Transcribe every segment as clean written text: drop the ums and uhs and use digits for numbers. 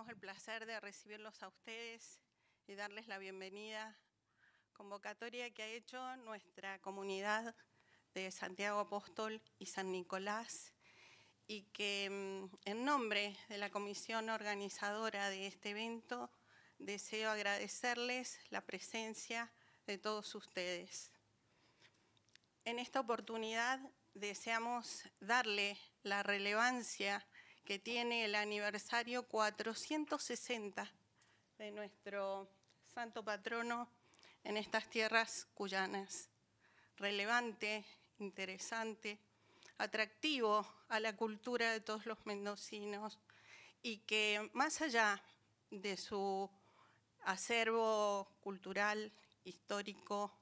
el placer de recibirlos a ustedes y darles la bienvenida, convocatoria que ha hecho nuestra comunidad de Santiago Apóstol y San Nicolás, y que en nombre de la comisión organizadora de este evento deseo agradecerles la presencia de todos ustedes. En esta oportunidad deseamos darle la relevancia que tiene el aniversario 460 de nuestro santo patrono en estas tierras cuyanas. Relevante, interesante, atractivo a la cultura de todos los mendocinos, y que más allá de su acervo cultural, histórico,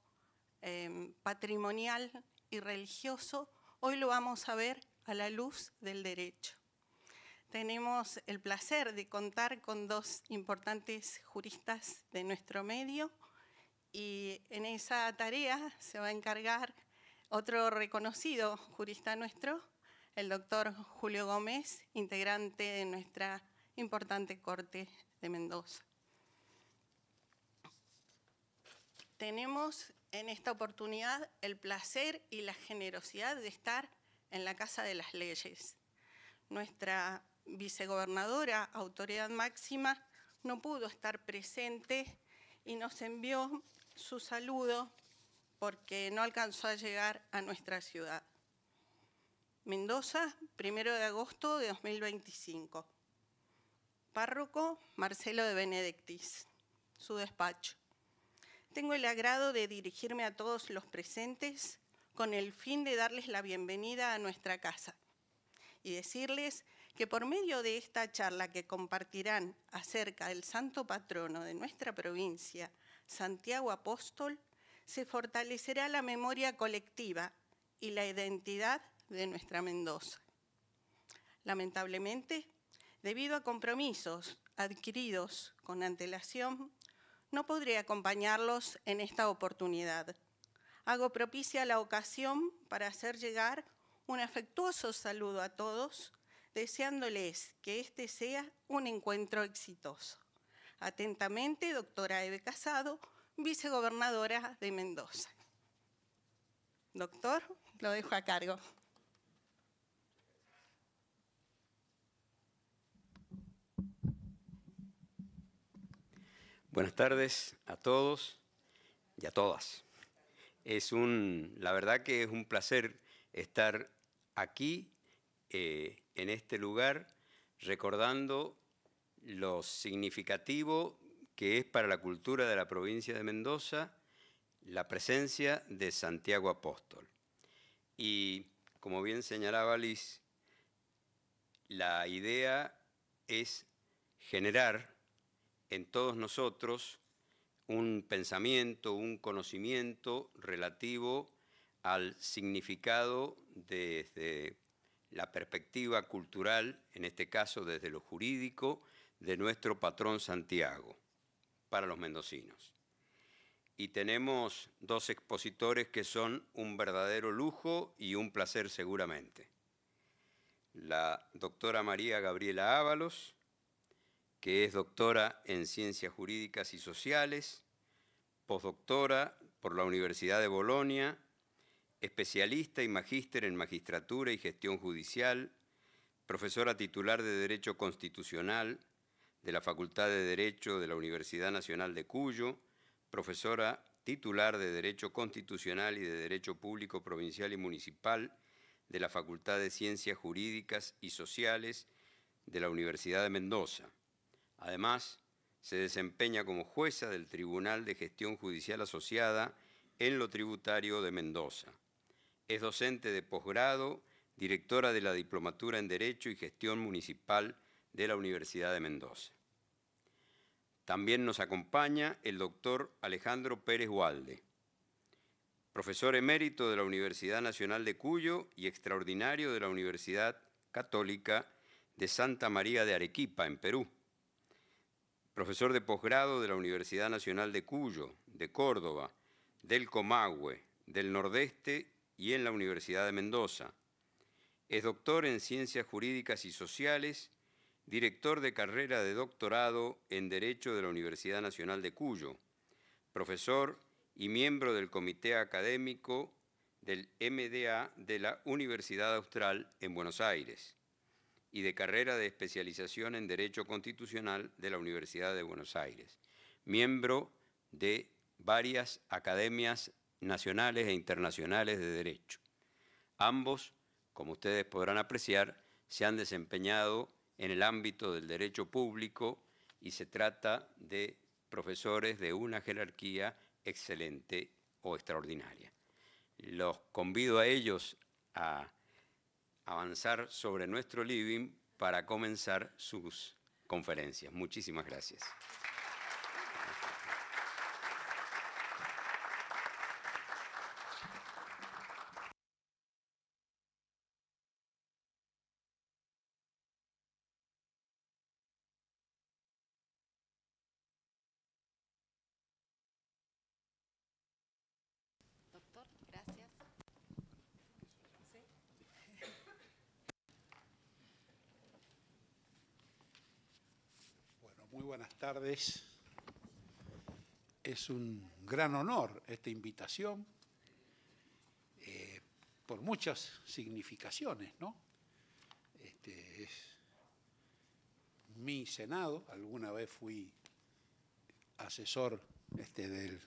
patrimonial y religioso, hoy lo vamos a ver a la luz del derecho. Tenemos el placer de contar con dos importantes juristas de nuestro medio, y en esa tarea se va a encargar otro reconocido jurista nuestro, el doctor Julio Gómez, integrante de nuestra importante Corte de Mendoza. Tenemos en esta oportunidad el placer y la generosidad de estar en la Casa de las Leyes. Nuestra vicegobernadora, autoridad máxima, no pudo estar presente y nos envió su saludo porque no alcanzó a llegar a nuestra ciudad. Mendoza, 1 de agosto de 2025. Párroco Marcelo de Benedictis, su despacho. Tengo el agrado de dirigirme a todos los presentes con el fin de darles la bienvenida a nuestra casa y decirles que por medio de esta charla que compartirán acerca del santo patrono de nuestra provincia, Santiago Apóstol, se fortalecerá la memoria colectiva y la identidad de nuestra Mendoza. Lamentablemente, debido a compromisos adquiridos con antelación, no podré acompañarlos en esta oportunidad. Hago propicia la ocasión para hacer llegar un afectuoso saludo a todos, deseándoles que este sea un encuentro exitoso. Atentamente, doctora Eve Casado, vicegobernadora de Mendoza. Doctor, lo dejo a cargo. Buenas tardes a todos y a todas. La verdad que es un placer estar aquí, en este lugar, recordando lo significativo que es para la cultura de la provincia de Mendoza la presencia de Santiago Apóstol. Y como bien señalaba Liz, la idea es generar en todos nosotros un pensamiento, un conocimiento relativo al significado desde la perspectiva cultural, en este caso desde lo jurídico, de nuestro patrón Santiago para los mendocinos. Y tenemos dos expositores que son un verdadero lujo y un placer seguramente. La doctora María Gabriela Ábalos, que es doctora en Ciencias Jurídicas y Sociales, postdoctora por la Universidad de Bolonia, especialista y magíster en Magistratura y Gestión Judicial, profesora titular de Derecho Constitucional de la Facultad de Derecho de la Universidad Nacional de Cuyo, profesora titular de Derecho Constitucional y de Derecho Público Provincial y Municipal de la Facultad de Ciencias Jurídicas y Sociales de la Universidad de Mendoza. Además, se desempeña como jueza del Tribunal de Gestión Judicial Asociada en lo tributario de Mendoza. Es docente de posgrado, directora de la Diplomatura en Derecho y Gestión Municipal de la Universidad de Mendoza. También nos acompaña el doctor Alejandro Pérez Walde, profesor emérito de la Universidad Nacional de Cuyo y extraordinario de la Universidad Católica de Santa María de Arequipa, en Perú. Profesor de posgrado de la Universidad Nacional de Cuyo, de Córdoba, del Comahue, del Nordeste y en la Universidad de Mendoza. Es doctor en Ciencias Jurídicas y Sociales director de carrera de doctorado en Derecho de la Universidad Nacional de Cuyo, profesor y miembro del Comité Académico del MDA de la Universidad Austral en Buenos Aires y de carrera de especialización en Derecho Constitucional de la Universidad de Buenos Aires, miembro de varias academias nacionales e internacionales de Derecho. Ambos, como ustedes podrán apreciar, se han desempeñado en el ámbito del derecho público y se trata de profesores de una jerarquía excelente o extraordinaria. Los convido a ellos a avanzar sobre nuestro living para comenzar sus conferencias. Muchísimas gracias. Doctor, gracias. Bueno, muy buenas tardes. Es un gran honor esta invitación, por muchas significaciones, ¿no? Este es mi Senado, alguna vez fui asesor del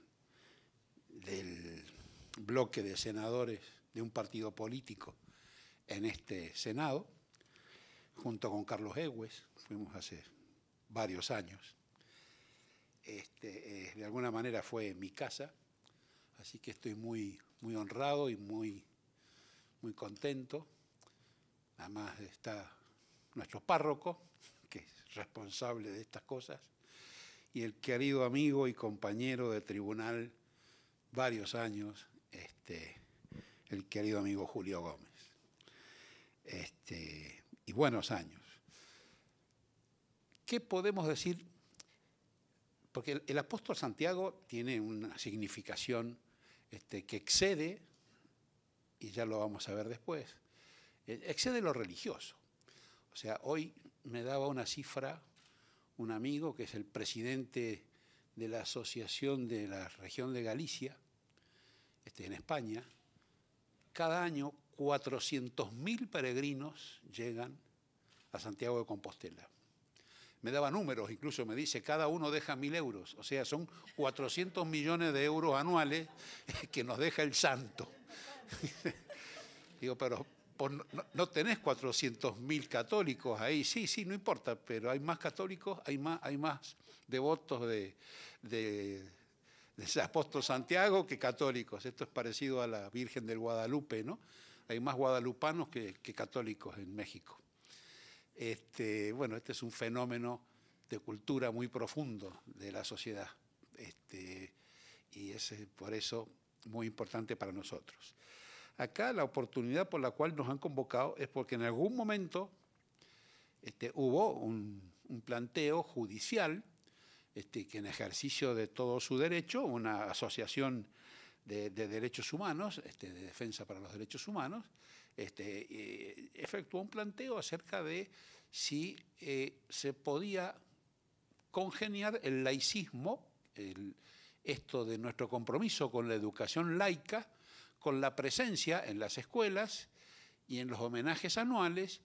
bloque de senadores de un partido político en este Senado, junto con Carlos Egues, fuimos hace varios años. De alguna manera fue mi casa, así que estoy muy honrado y muy contento. Además está nuestro párroco, que es responsable de estas cosas, y el querido amigo y compañero de tribunal varios años, el querido amigo Julio Gómez. Y buenos años. ¿Qué podemos decir? Porque el apóstol Santiago tiene una significación que excede, y ya lo vamos a ver después, excede lo religioso. O sea, hoy me daba una cifra un amigo que es el presidente de la Asociación de la Región de Galicia, en España. Cada año 400.000 peregrinos llegan a Santiago de Compostela. Me daba números, incluso me dice, cada uno deja 1.000 euros. O sea, son 400 millones de euros anuales que nos deja el santo. Digo, pero no tenés 400.000 católicos ahí. Sí, no importa, pero hay más católicos, hay más devotos de ese apóstol Santiago que católicos. Esto es parecido a la Virgen del Guadalupe, ¿no? Hay más guadalupanos que católicos en México. Bueno, este es un fenómeno de cultura muy profundo de la sociedad, y es por eso muy importante para nosotros. Acá la oportunidad por la cual nos han convocado es porque en algún momento hubo un planteo judicial que en ejercicio de todo su derecho, una asociación de derechos humanos, de defensa para los derechos humanos, efectuó un planteo acerca de si se podía congeniar el laicismo, esto de nuestro compromiso con la educación laica, con la presencia en las escuelas y en los homenajes anuales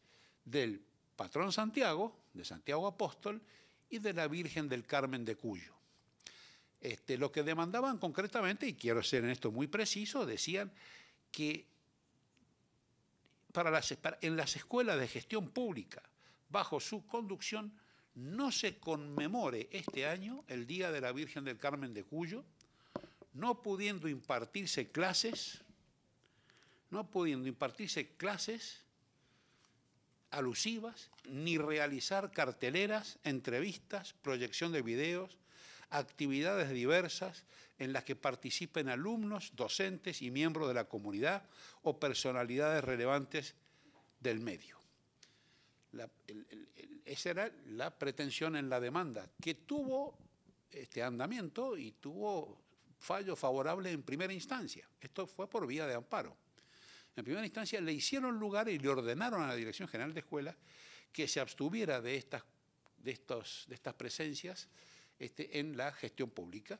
del patrón Santiago, de Santiago Apóstol, y de la Virgen del Carmen de Cuyo. Lo que demandaban concretamente, y quiero ser en esto muy preciso, decían que en las escuelas de gestión pública, bajo su conducción, no se conmemore este año el Día de la Virgen del Carmen de Cuyo, no pudiendo impartirse clases alusivas, ni realizar carteleras, entrevistas, proyección de videos, actividades diversas en las que participen alumnos, docentes y miembros de la comunidad o personalidades relevantes del medio. Esa era la pretensión en la demanda, que tuvo andamiento y tuvo fallo favorable en primera instancia. Esto fue por vía de amparo. En primera instancia le hicieron lugar y le ordenaron a la Dirección General de Escuelas que se abstuviera de estas de estas presencias en la gestión pública,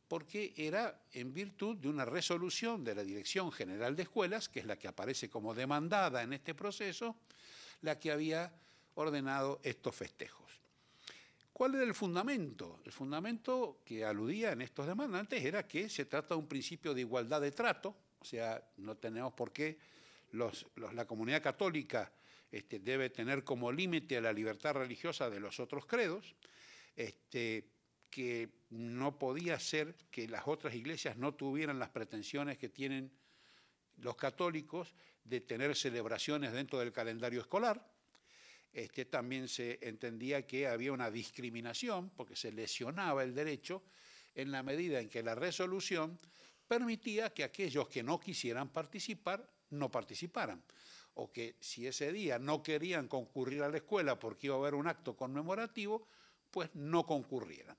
porque era en virtud de una resolución de la Dirección General de Escuelas, que es la que aparece como demandada en este proceso, la que había ordenado estos festejos. ¿Cuál era el fundamento? El fundamento que aludía en estos demandantes era que se trata de un principio de igualdad de trato, o sea, no tenemos por qué la comunidad católica debe tener como límite a la libertad religiosa de los otros credos, que no podía ser que las otras iglesias no tuvieran las pretensiones que tienen los católicos de tener celebraciones dentro del calendario escolar. También se entendía que había una discriminación porque se lesionaba el derecho en la medida en que la resolución permitía que aquellos que no quisieran participar no participaran, o que si ese día no querían concurrir a la escuela porque iba a haber un acto conmemorativo, pues no concurrieran.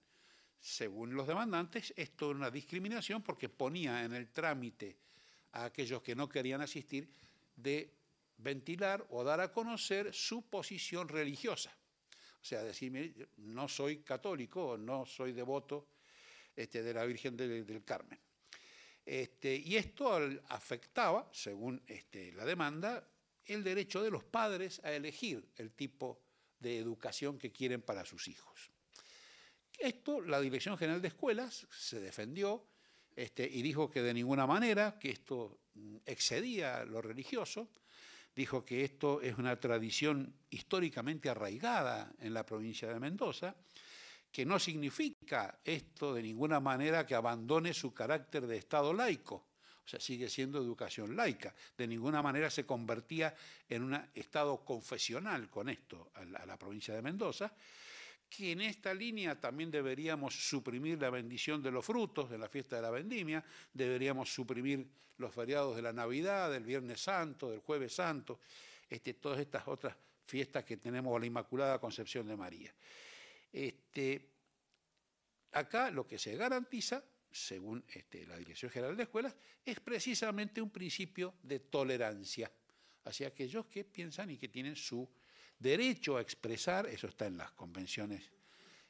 Según los demandantes, esto era una discriminación porque ponía en el trámite a aquellos que no querían asistir de ventilar o dar a conocer su posición religiosa. O sea, decirme, no soy católico, no soy devoto de la Virgen del Carmen. Y esto afectaba, según la demanda, el derecho de los padres a elegir el tipo de educación que quieren para sus hijos. Esto, la Dirección General de Escuelas se defendió y dijo que de ninguna manera, que esto excedía lo religioso, dijo que esto es una tradición históricamente arraigada en la provincia de Mendoza, que no significa esto de ninguna manera que abandone su carácter de Estado laico, o sea, sigue siendo educación laica, de ninguna manera se convertía en un Estado confesional con esto a la provincia de Mendoza, que en esta línea también deberíamos suprimir la bendición de los frutos de la fiesta de la vendimia, deberíamos suprimir los feriados de la Navidad, del Viernes Santo, del Jueves Santo, todas estas otras fiestas que tenemos, la Inmaculada Concepción de María. Acá lo que se garantiza, según la Dirección General de Escuelas, es precisamente un principio de tolerancia hacia aquellos que piensan y que tienen su derecho a expresar, eso está en las convenciones,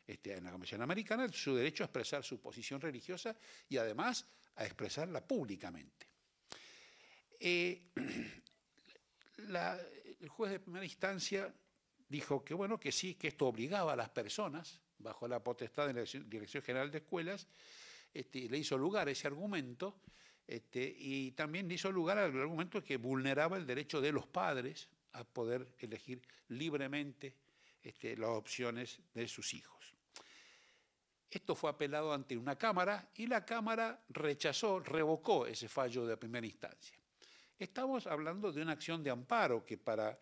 en la Convención Americana, su derecho a expresar su posición religiosa y además a expresarla públicamente. El juez de primera instancia dijo que bueno, que sí, que esto obligaba a las personas, bajo la potestad de la Dirección General de Escuelas, le hizo lugar a ese argumento, y también le hizo lugar al argumento que vulneraba el derecho de los padres a poder elegir libremente las opciones de sus hijos. Esto fue apelado ante una Cámara y la Cámara revocó ese fallo de primera instancia. Estamos hablando de una acción de amparo que para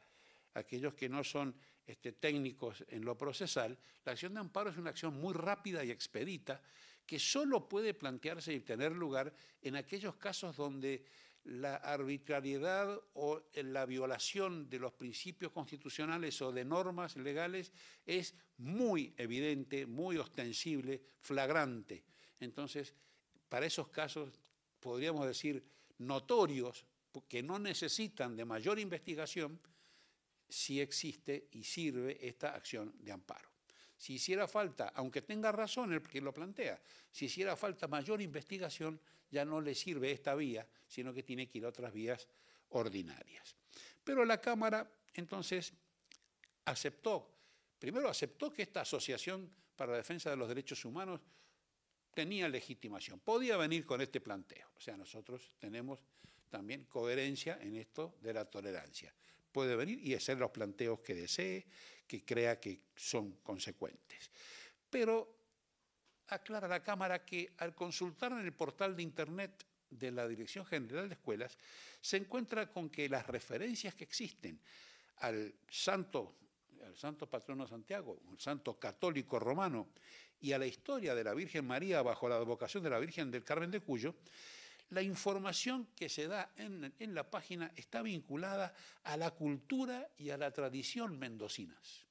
aquellos que no son técnicos en lo procesal, la acción de amparo es una acción muy rápida y expedita que solo puede plantearse y tener lugar en aquellos casos donde la arbitrariedad o la violación de los principios constitucionales o de normas legales es muy evidente, muy ostensible, flagrante. Entonces, para esos casos, podríamos decir, notorios, que no necesitan de mayor investigación, si existe y sirve esta acción de amparo. Si hiciera falta, aunque tenga razón el que lo plantea, si hiciera falta mayor investigación, ya no le sirve esta vía, sino que tiene que ir a otras vías ordinarias. Pero la Cámara, entonces, primero aceptó que esta Asociación para la Defensa de los Derechos Humanos tenía legitimación, podía venir con este planteo. O sea, nosotros tenemos también coherencia en esto de la tolerancia. Puede venir y hacer los planteos que desee, que crea que son consecuentes. Pero aclara la Cámara que al consultar en el portal de Internet de la Dirección General de Escuelas, se encuentra con que las referencias que existen al santo patrono Santiago, el santo católico romano, y a la historia de la Virgen María bajo la advocación de la Virgen del Carmen de Cuyo, la información que se da en la página está vinculada a la cultura y a la tradición mendocinas.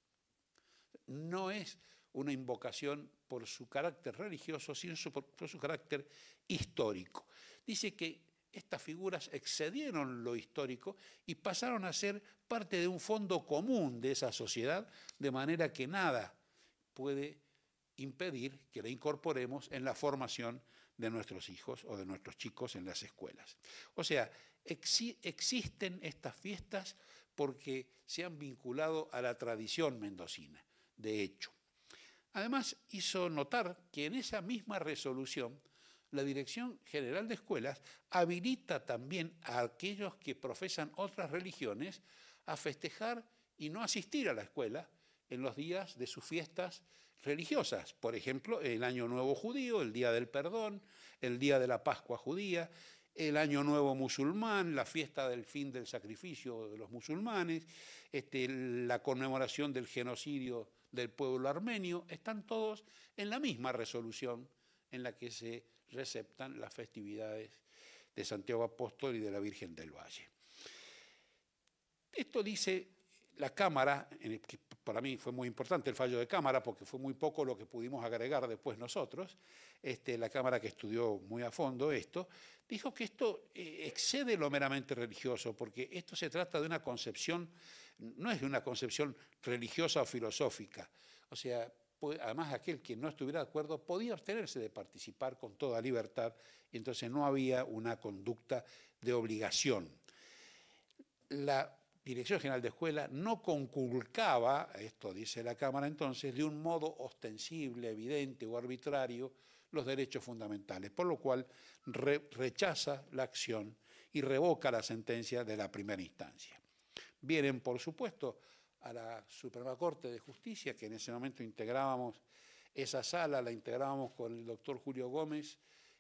No es una invocación por su carácter religioso, sino por su carácter histórico. Dice que estas figuras excedieron lo histórico y pasaron a ser parte de un fondo común de esa sociedad, de manera que nada puede impedir que la incorporemos en la formación de nuestros hijos o de nuestros chicos en las escuelas. O sea, existen estas fiestas porque se han vinculado a la tradición mendocina, de hecho. Además, hizo notar que en esa misma resolución la Dirección General de Escuelas habilita también a aquellos que profesan otras religiones a festejar y no asistir a la escuela en los días de sus fiestas religiosas. Por ejemplo, el Año Nuevo Judío, el Día del Perdón, el Día de la Pascua Judía, el Año Nuevo Musulmán, la fiesta del fin del sacrificio de los musulmanes, la conmemoración del genocidio del pueblo armenio, están todos en la misma resolución en la que se receptan las festividades de Santiago Apóstol y de la Virgen del Valle. Esto dice la Cámara, que para mí fue muy importante el fallo de Cámara, porque fue muy poco lo que pudimos agregar después nosotros, la Cámara que estudió muy a fondo esto, dijo que esto excede lo meramente religioso, porque esto se trata de una concepción, no es de una concepción religiosa o filosófica, o sea, además aquel que no estuviera de acuerdo podía abstenerse de participar con toda libertad, y entonces no había una conducta de obligación. La Dirección General de Escuela no conculcaba, esto dice la Cámara entonces, de un modo ostensible, evidente o arbitrario los derechos fundamentales, por lo cual rechaza la acción y revoca la sentencia de la primera instancia. Vienen, por supuesto, a la Suprema Corte de Justicia, que en ese momento integrábamos esa sala, la integrábamos con el doctor Julio Gómez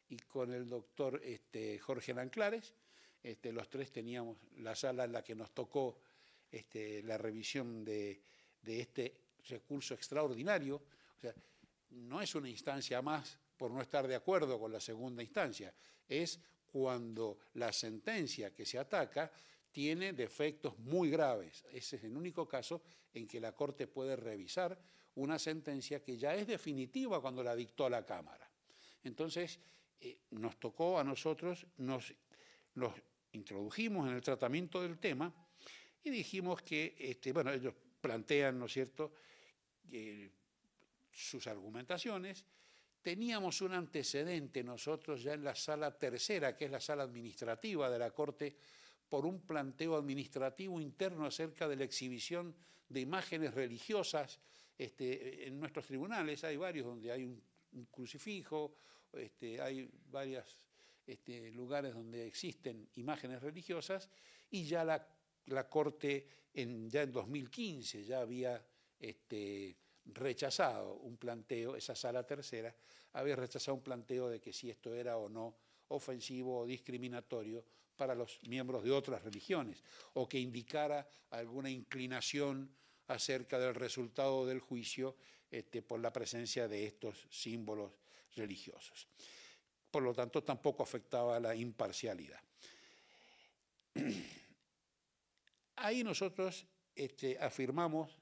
y con el doctor Jorge Nanclares. Los tres teníamos la sala en la que nos tocó la revisión de este recurso extraordinario. O sea, no es una instancia más por no estar de acuerdo con la segunda instancia, es cuando la sentencia que se ataca tiene defectos muy graves. Ese es el único caso en que la Corte puede revisar una sentencia que ya es definitiva cuando la dictó la Cámara. Entonces, nos tocó a nosotros, nos introdujimos en el tratamiento del tema y dijimos que, bueno, ellos plantean, ¿no es cierto?, sus argumentaciones. Teníamos un antecedente nosotros ya en la sala tercera, que es la sala administrativa de la Corte, por un planteo administrativo interno acerca de la exhibición de imágenes religiosas en nuestros tribunales. Hay varios donde hay un crucifijo, hay varios lugares donde existen imágenes religiosas, y ya la Corte ya en 2015 ya había rechazado un planteo, esa sala tercera había rechazado un planteo de que si esto era o no ofensivo o discriminatorio para los miembros de otras religiones, o que indicara alguna inclinación acerca del resultado del juicio por la presencia de estos símbolos religiosos. Por lo tanto, tampoco afectaba la imparcialidad. Ahí nosotros afirmamos,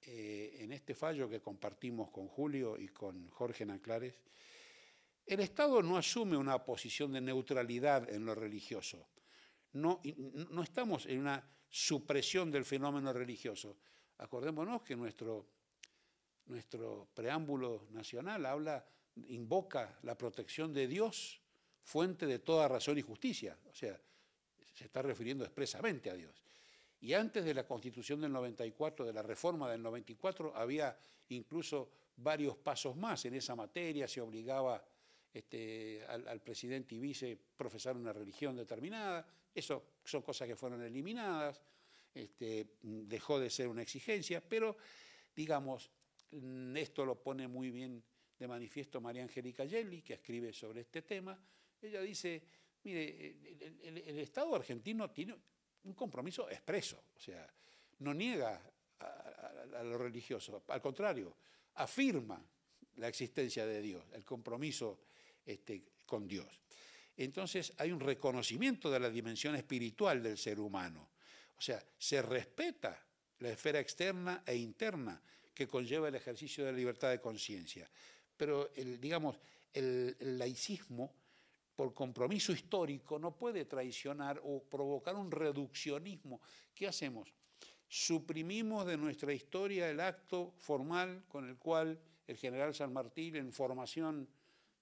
en este fallo que compartimos con Julio y con Jorge Nanclares, el Estado no asume una posición de neutralidad en lo religioso. No estamos en una supresión del fenómeno religioso. Acordémonos que nuestro preámbulo nacional invoca la protección de Dios, fuente de toda razón y justicia. O sea, se está refiriendo expresamente a Dios. Y antes de la Constitución del 94, de la reforma del 94, había incluso varios pasos más en esa materia. Se obligaba al presidente y vice profesar una religión determinada. Eso son cosas que fueron eliminadas. Dejó de ser una exigencia, pero, digamos, esto lo pone muy bien de manifiesto María Angélica Gelli, que escribe sobre este tema. Ella dice, mire, el Estado argentino tiene un compromiso expreso, o sea, no niega a lo religioso, al contrario, afirma la existencia de Dios, el compromiso con Dios. Entonces hay un reconocimiento de la dimensión espiritual del ser humano, o sea, se respeta la esfera externa e interna que conlleva el ejercicio de la libertad de conciencia. Pero, el laicismo, por compromiso histórico, no puede traicionar o provocar un reduccionismo. ¿Qué hacemos? Suprimimos de nuestra historia el acto formal con el cual el general San Martín, en formación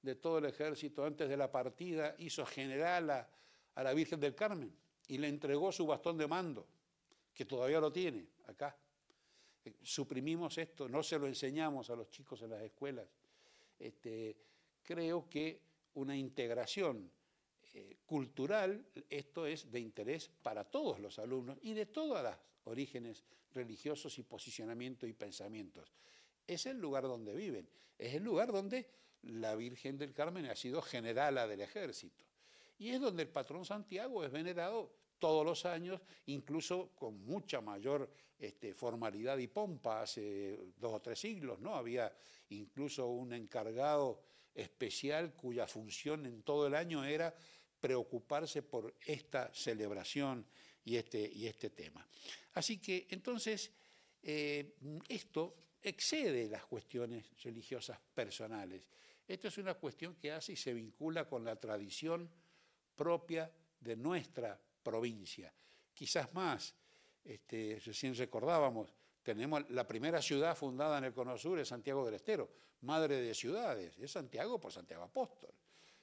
de todo el ejército antes de la partida, hizo general a la Virgen del Carmen y le entregó su bastón de mando, que todavía lo tiene acá. Suprimimos esto, no se lo enseñamos a los chicos en las escuelas. Creo que una integración cultural, esto es de interés para todos los alumnos y de todos los orígenes religiosos y posicionamientos y pensamientos. Es el lugar donde viven, es el lugar donde la Virgen del Carmen ha sido generala del ejército. Y es donde el patrón Santiago es venerado todos los años, incluso con mucha mayor formalidad y pompa. Hace 2 o 3 siglos, ¿no? Había incluso un encargado especial cuya función en todo el año era preocuparse por esta celebración y este tema. Así que entonces esto excede las cuestiones religiosas personales. Esto es una cuestión que hace y se vincula con la tradición propia de nuestra provincia. Quizás más, recién recordábamos, tenemos la primera ciudad fundada en el Cono Sur, es Santiago del Estero, madre de ciudades, es Santiago por Santiago Apóstol.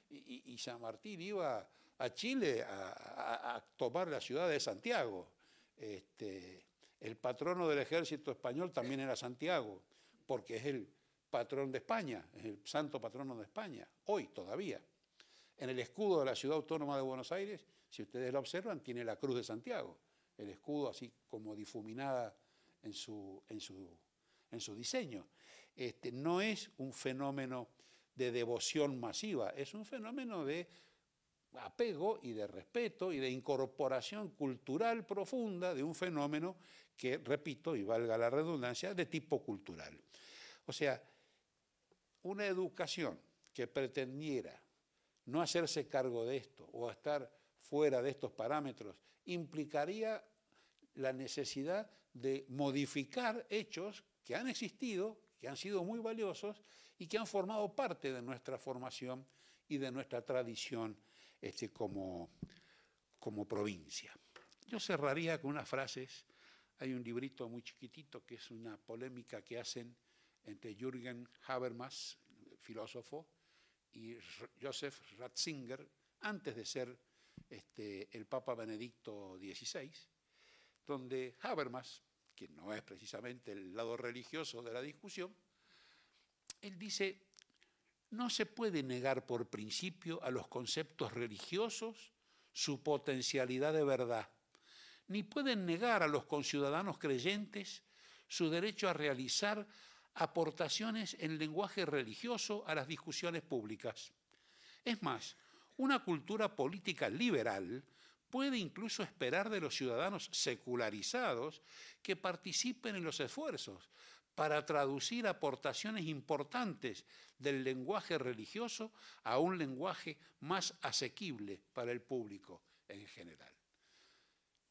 Y San Martín iba a Chile a tomar la ciudad de Santiago. El patrono del ejército español también era Santiago, porque es el patrón de España, es el santo patrono de España, hoy todavía. En el escudo de la Ciudad Autónoma de Buenos Aires, si ustedes lo observan, tiene la Cruz de Santiago, el escudo así como difuminada en su diseño. No es un fenómeno de devoción masiva, es un fenómeno de apego y de respeto y de incorporación cultural profunda de un fenómeno que, repito, y valga la redundancia, de tipo cultural. O sea, una educación que pretendiera no hacerse cargo de esto o estar fuera de estos parámetros implicaría la necesidad de modificar hechos que han existido, que han sido muy valiosos y que han formado parte de nuestra formación y de nuestra tradición como provincia. Yo cerraría con unas frases. Hay un librito muy chiquitito que es una polémica que hacen entre Jürgen Habermas, filósofo, y Joseph Ratzinger, antes de ser el Papa Benedicto XVI, donde Habermas, que no es precisamente el lado religioso de la discusión, él dice: no se puede negar por principio a los conceptos religiosos su potencialidad de verdad, ni pueden negar a los conciudadanos creyentes su derecho a realizar aportaciones en lenguaje religioso a las discusiones públicas. Es más, una cultura política liberal puede incluso esperar de los ciudadanos secularizados que participen en los esfuerzos para traducir aportaciones importantes del lenguaje religioso a un lenguaje más asequible para el público en general.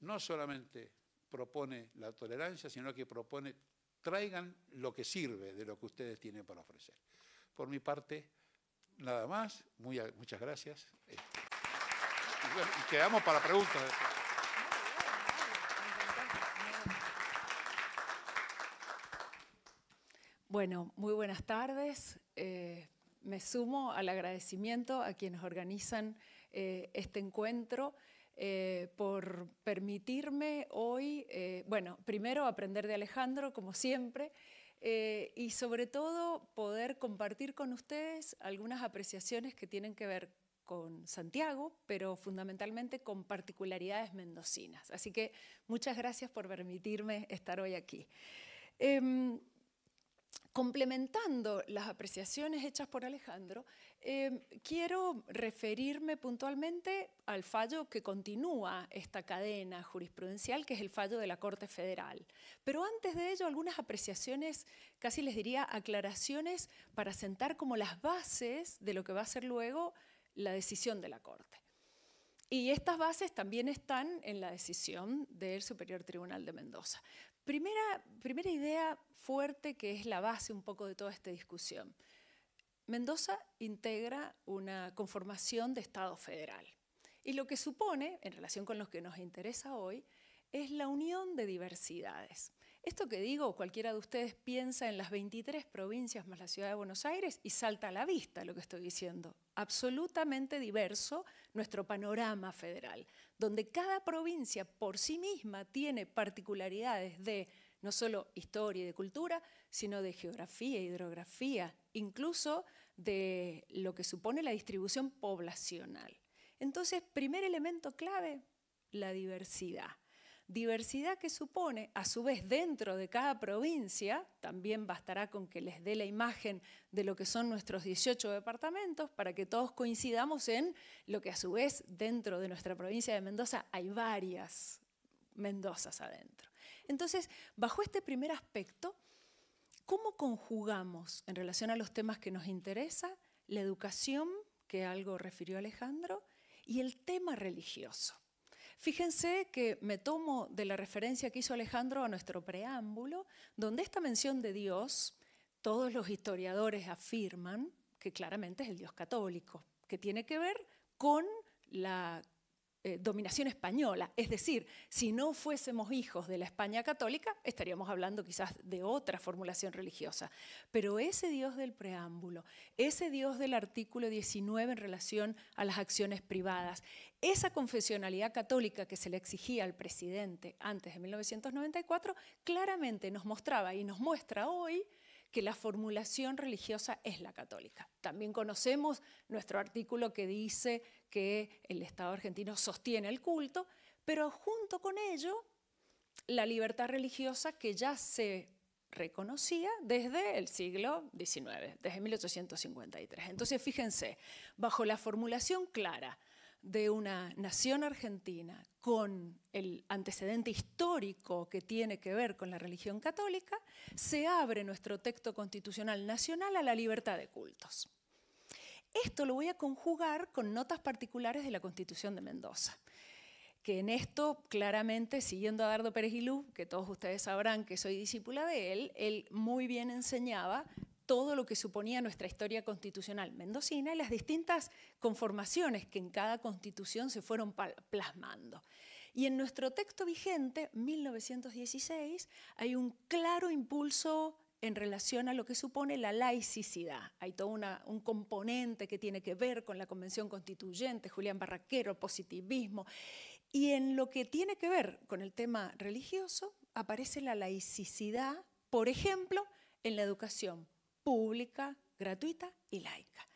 No solamente propone la tolerancia, sino que propone: traigan lo que sirve de lo que ustedes tienen para ofrecer. Por mi parte, nada más. Muchas gracias. Y bueno, y quedamos para preguntas. Bueno, muy buenas tardes. Me sumo al agradecimiento a quienes organizan este encuentro por permitirme hoy, primero aprender de Alejandro, como siempre, y sobre todo poder compartir con ustedes algunas apreciaciones que tienen que ver con Santiago, pero fundamentalmente con particularidades mendocinas. Así que muchas gracias por permitirme estar hoy aquí. Complementando las apreciaciones hechas por Alejandro, quiero referirme puntualmente al fallo que continúa esta cadena jurisprudencial, que es el fallo de la Corte Federal. Pero antes de ello, algunas apreciaciones, casi les diría aclaraciones, para sentar como las bases de lo que va a ser luego la decisión de la Corte. Y estas bases también están en la decisión del Superior Tribunal de Mendoza. Primera idea fuerte, que es la base un poco de toda esta discusión. Mendoza integra una conformación de Estado federal. Y lo que supone, en relación con lo que nos interesa hoy, es la unión de diversidades. Esto que digo, cualquiera de ustedes piensa en las 23 provincias más la ciudad de Buenos Aires y salta a la vista lo que estoy diciendo. Absolutamente diverso nuestro panorama federal, donde cada provincia por sí misma tiene particularidades de no solo historia y de cultura, sino de geografía, hidrografía, incluso de lo que supone la distribución poblacional. Entonces, primer elemento clave, la diversidad. Diversidad que supone, a su vez, dentro de cada provincia, también bastará con que les dé la imagen de lo que son nuestros 18 departamentos para que todos coincidamos en lo que a su vez dentro de nuestra provincia de Mendoza hay varias Mendozas adentro. Entonces, bajo este primer aspecto, ¿cómo conjugamos en relación a los temas que nos interesa la educación, que algo refirió Alejandro, y el tema religioso? Fíjense que me tomo de la referencia que hizo Alejandro a nuestro preámbulo, donde esta mención de Dios, todos los historiadores afirman que claramente es el Dios católico, que tiene que ver con la dominación española. Es decir, si no fuésemos hijos de la España católica, estaríamos hablando quizás de otra formulación religiosa. Pero ese Dios del preámbulo, ese Dios del artículo 19 en relación a las acciones privadas, esa confesionalidad católica que se le exigía al presidente antes de 1994, claramente nos mostraba y nos muestra hoy que la formulación religiosa es la católica. También conocemos nuestro artículo que dice que el Estado argentino sostiene el culto, pero junto con ello la libertad religiosa que ya se reconocía desde el siglo XIX, desde 1853. Entonces, fíjense, bajo la formulación clara de una nación argentina con el antecedente histórico que tiene que ver con la religión católica, se abre nuestro texto constitucional nacional a la libertad de cultos. Esto lo voy a conjugar con notas particulares de la Constitución de Mendoza, que en esto claramente, siguiendo a Dardo Pérez Gilú, que todos ustedes sabrán que soy discípula de él muy bien enseñaba todo lo que suponía nuestra historia constitucional mendocina y las distintas conformaciones que en cada constitución se fueron plasmando. Y en nuestro texto vigente, 1916, hay un claro impulso en relación a lo que supone la laicidad. Hay todo un componente que tiene que ver con la Convención Constituyente, Julián Barraquero, positivismo. Y en lo que tiene que ver con el tema religioso, aparece la laicidad, por ejemplo, en la educación pública, gratuita y laica.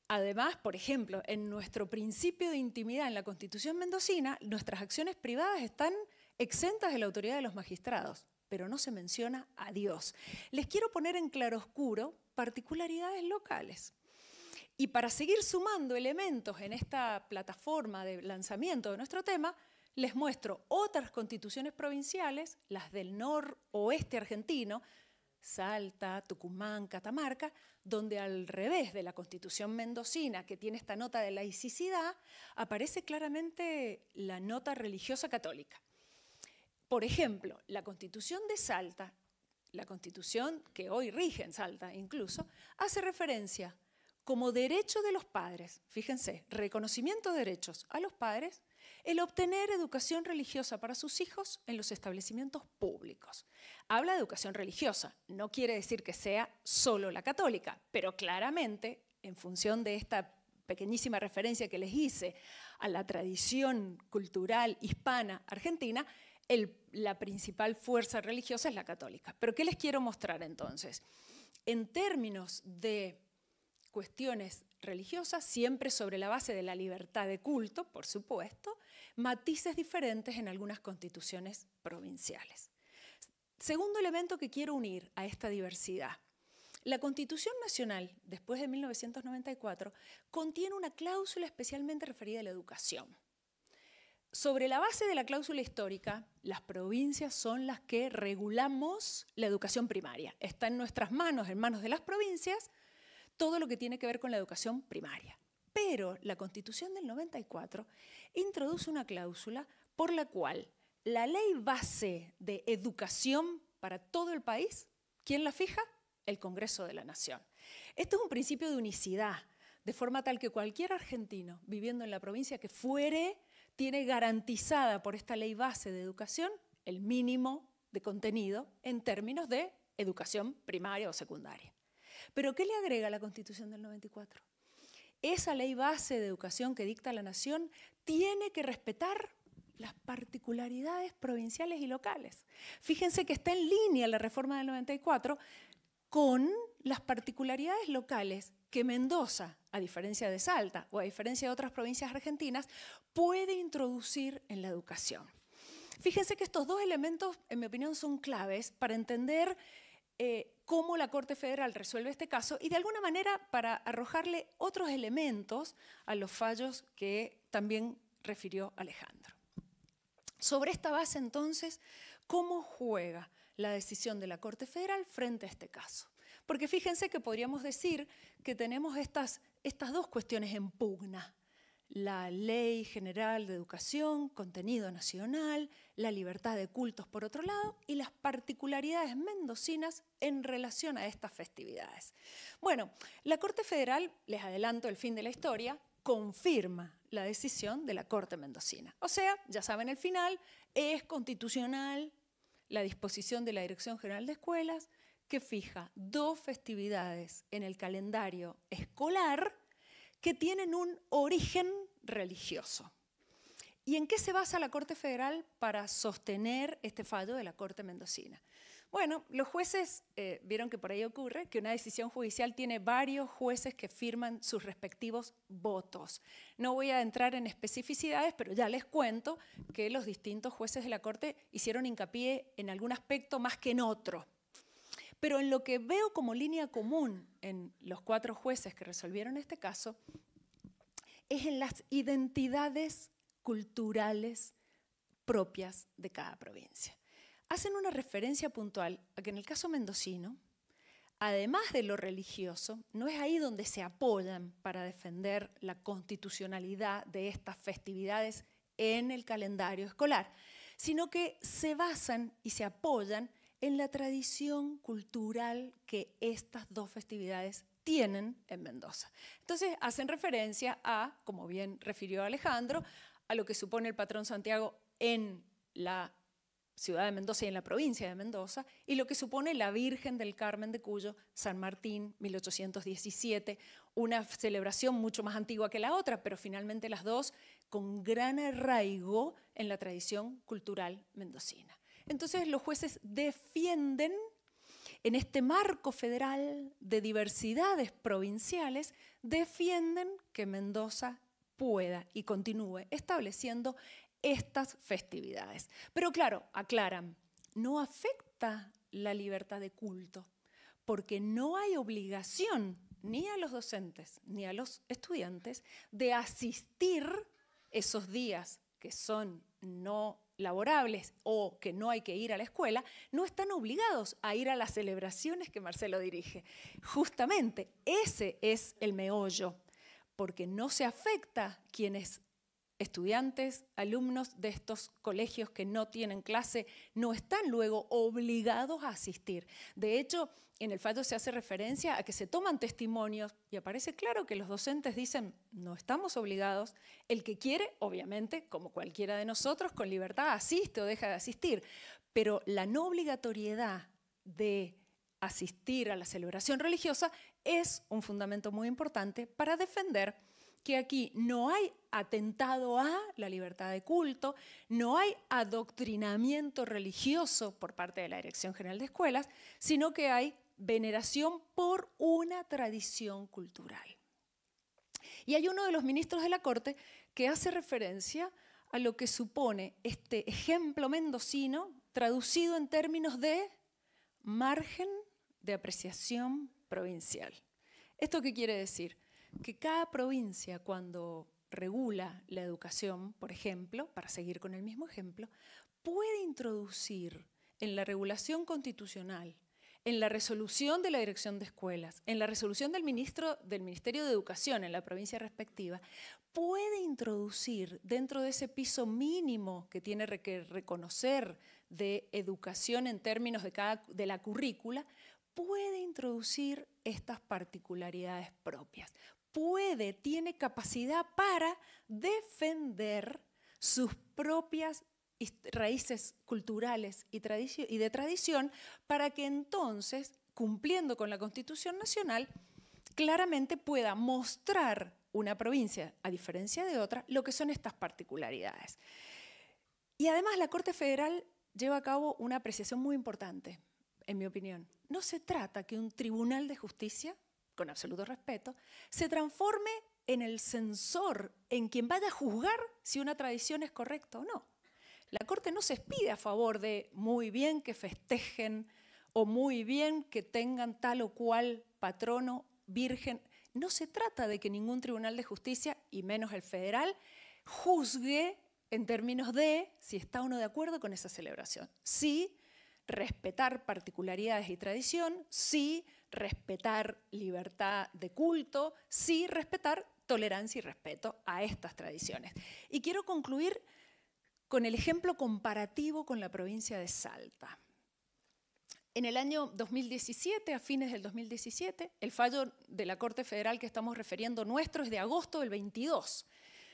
Además, por ejemplo, en nuestro principio de intimidad en la Constitución mendocina, nuestras acciones privadas están exentas de la autoridad de los magistrados, pero no se menciona a Dios. Les quiero poner en claroscuro particularidades locales. Y para seguir sumando elementos en esta plataforma de lanzamiento de nuestro tema, les muestro otras constituciones provinciales, las del noroeste argentino, Salta, Tucumán, Catamarca, donde al revés de la Constitución mendocina, que tiene esta nota de laicidad, aparece claramente la nota religiosa católica. Por ejemplo, la Constitución de Salta, la Constitución que hoy rige en Salta incluso, hace referencia como derecho de los padres, fíjense, reconocimiento de derechos a los padres, el obtener educación religiosa para sus hijos en los establecimientos públicos. Habla de educación religiosa, no quiere decir que sea solo la católica, pero claramente, en función de esta pequeñísima referencia que les hice a la tradición cultural hispana argentina, la principal fuerza religiosa es la católica. ¿Pero qué les quiero mostrar entonces? En términos de cuestiones religiosas, siempre sobre la base de la libertad de culto, por supuesto, matices diferentes en algunas constituciones provinciales. Segundo elemento que quiero unir a esta diversidad. La Constitución Nacional, después de 1994, contiene una cláusula especialmente referida a la educación. Sobre la base de la cláusula histórica, las provincias son las que regulamos la educación primaria. Está en nuestras manos, en manos de las provincias, todo lo que tiene que ver con la educación primaria. Pero la Constitución del 94 introduce una cláusula por la cual la ley base de educación para todo el país, ¿quién la fija? El Congreso de la Nación. Esto es un principio de unicidad, de forma tal que cualquier argentino viviendo en la provincia que fuere, tiene garantizada por esta ley base de educación el mínimo de contenido en términos de educación primaria o secundaria. ¿Pero qué le agrega la Constitución del 94? Esa ley base de educación que dicta la Nación tiene que respetar las particularidades provinciales y locales. Fíjense que está en línea la reforma del 94 con las particularidades locales que Mendoza, a diferencia de Salta o a diferencia de otras provincias argentinas, puede introducir en la educación. Fíjense que estos dos elementos, en mi opinión, son claves para entender cómo la Corte Federal resuelve este caso y de alguna manera para arrojarle otros elementos a los fallos que también refirió Alejandro. Sobre esta base, entonces, ¿cómo juega la decisión de la Corte Federal frente a este caso? Porque fíjense que podríamos decir que tenemos estas dos cuestiones en pugna. La Ley General de Educación, contenido nacional, la libertad de cultos por otro lado y las particularidades mendocinas en relación a estas festividades. Bueno, la Corte Federal, les adelanto el fin de la historia, confirma la decisión de la Corte Mendocina. O sea, ya saben el final, es constitucional la disposición de la Dirección General de Escuelas que fija 2 festividades en el calendario escolar que tienen un origen religioso. ¿Y en qué se basa la Corte Federal para sostener este fallo de la Corte Mendocina? Bueno, los jueces vieron que por ahí ocurre que una decisión judicial tiene varios jueces que firman sus respectivos votos. No voy a entrar en especificidades, pero ya les cuento que los distintos jueces de la Corte hicieron hincapié en algún aspecto más que en otro. Pero en lo que veo como línea común en los 4 jueces que resolvieron este caso es en las identidades culturales propias de cada provincia. Hacen una referencia puntual a que en el caso mendocino, además de lo religioso, no es ahí donde se apoyan para defender la constitucionalidad de estas festividades en el calendario escolar, sino que se basan y se apoyan en la tradición cultural que estas 2 festividades tienen en Mendoza. Entonces hacen referencia a, como bien refirió Alejandro, a lo que supone el patrón Santiago en la ciudad de Mendoza y en la provincia de Mendoza, y lo que supone la Virgen del Carmen de Cuyo, San Martín, 1817, una celebración mucho más antigua que la otra, pero finalmente las 2 con gran arraigo en la tradición cultural mendocina. Entonces los jueces defienden en este marco federal de diversidades provinciales, defienden que Mendoza pueda y continúe estableciendo estas festividades. Pero claro, aclaran, no afecta la libertad de culto, porque no hay obligación ni a los docentes ni a los estudiantes de asistir esos días que son no laborables o que no hay que ir a la escuela, no están obligados a ir a las celebraciones que Marcelo dirige. Justamente ese es el meollo, porque no se afecta quienes estudiantes, alumnos de estos colegios que no tienen clase, no están luego obligados a asistir. De hecho, en el fallo se hace referencia a que se toman testimonios y aparece claro que los docentes dicen, no estamos obligados. El que quiere, obviamente, como cualquiera de nosotros, con libertad asiste o deja de asistir. Pero la no obligatoriedad de asistir a la celebración religiosa es un fundamento muy importante para defender que aquí no hay atentado a la libertad de culto, no hay adoctrinamiento religioso por parte de la Dirección General de Escuelas, sino que hay veneración por una tradición cultural. Y hay uno de los ministros de la Corte que hace referencia a lo que supone este ejemplo mendocino traducido en términos de margen de apreciación provincial. ¿Esto qué quiere decir? Que cada provincia, cuando regula la educación, por ejemplo, para seguir con el mismo ejemplo, puede introducir en la regulación constitucional, en la resolución de la Dirección de Escuelas, en la resolución del Ministerio de Educación en la provincia respectiva, puede introducir dentro de ese piso mínimo que tiene que reconocer de educación en términos de la currícula, puede introducir estas particularidades propias. Tiene capacidad para defender sus propias raíces culturales y de tradición, para que entonces, cumpliendo con la Constitución Nacional, claramente pueda mostrar una provincia, a diferencia de otra, lo que son estas particularidades. Y además la Corte Federal lleva a cabo una apreciación muy importante, en mi opinión. No se trata que un tribunal de justicia, con absoluto respeto, se transforme en el censor, en quien vaya a juzgar si una tradición es correcta o no. La Corte no se expide a favor de muy bien que festejen o muy bien que tengan tal o cual patrono, virgen. No se trata de que ningún tribunal de justicia, y menos el federal, juzgue en términos de si está o no de acuerdo con esa celebración. Sí, respetar particularidades y tradición, sí, respetar libertad de culto, sí, respetar tolerancia y respeto a estas tradiciones. Y quiero concluir con el ejemplo comparativo con la provincia de Salta. En el año 2017, a fines del 2017, el fallo de la Corte Federal que estamos refiriendo nuestro es de agosto del 22.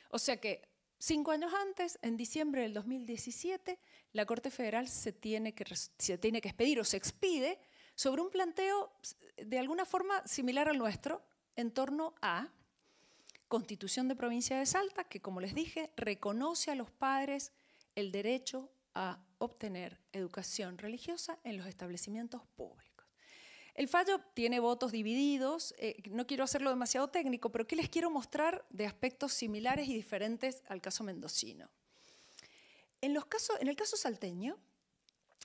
O sea que 5 años antes, en diciembre del 2017, la Corte Federal se tiene que expedir o se expide sobre un planteo de alguna forma similar al nuestro en torno a Constitución de Provincia de Salta, que como les dije, reconoce a los padres el derecho a obtener educación religiosa en los establecimientos públicos. El fallo tiene votos divididos, no quiero hacerlo demasiado técnico, pero ¿qué les quiero mostrar de aspectos similares y diferentes al caso mendocino? En el caso salteño,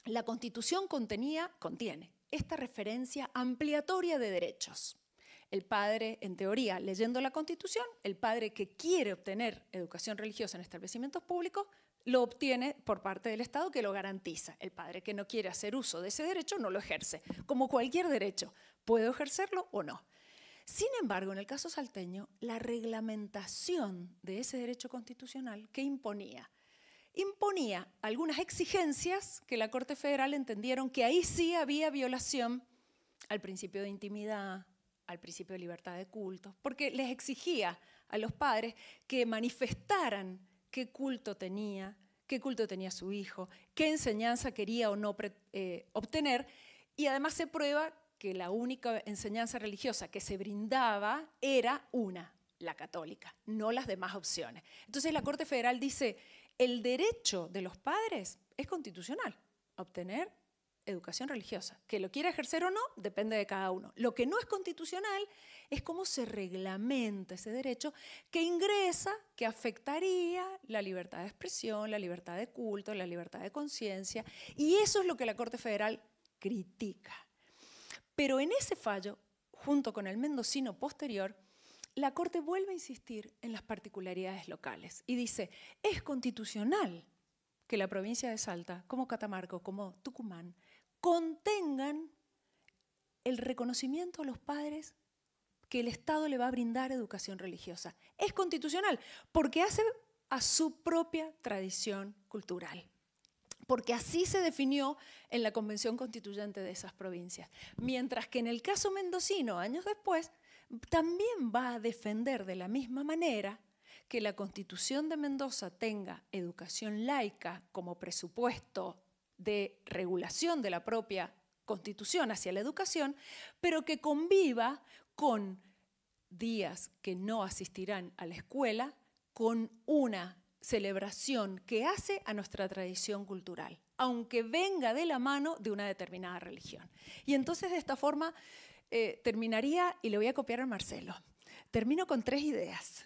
la Constitución contiene esta referencia ampliatoria de derechos. El padre, en teoría, leyendo la Constitución, el padre que quiere obtener educación religiosa en establecimientos públicos, lo obtiene por parte del Estado que lo garantiza. El padre que no quiere hacer uso de ese derecho no lo ejerce. Como cualquier derecho, ¿puedo ejercerlo o no? Sin embargo, en el caso salteño, la reglamentación de ese derecho constitucional, ¿qué imponía? Imponía algunas exigencias que la Corte Federal entendieron que ahí sí había violación al principio de intimidad, al principio de libertad de culto, porque les exigía a los padres que manifestaran qué culto tenía su hijo, qué enseñanza quería o no obtener, y además se prueba que la única enseñanza religiosa que se brindaba era la católica, no las demás opciones. Entonces la Corte Federal dice, el derecho de los padres es constitucional, obtener educación religiosa. Que lo quiera ejercer o no, depende de cada uno. Lo que no es constitucional es cómo se reglamenta ese derecho que ingresa, que afectaría la libertad de expresión, la libertad de culto, la libertad de conciencia, y eso es lo que la Corte Federal critica. Pero en ese fallo, junto con el mendocino posterior, la Corte vuelve a insistir en las particularidades locales y dice, es constitucional que la provincia de Salta, como Catamarca, como Tucumán, contengan el reconocimiento a los padres que el Estado le va a brindar educación religiosa. Es constitucional porque hace a su propia tradición cultural, porque así se definió en la Convención Constituyente de esas provincias. Mientras que en el caso mendocino, años después, también va a defender de la misma manera que la Constitución de Mendoza tenga educación laica como presupuesto de regulación de la propia Constitución hacia la educación, pero que conviva con días que no asistirán a la escuela, con una celebración que hace a nuestra tradición cultural, aunque venga de la mano de una determinada religión. Y entonces de esta forma terminaría, y le voy a copiar a Marcelo. Termino con 3 ideas.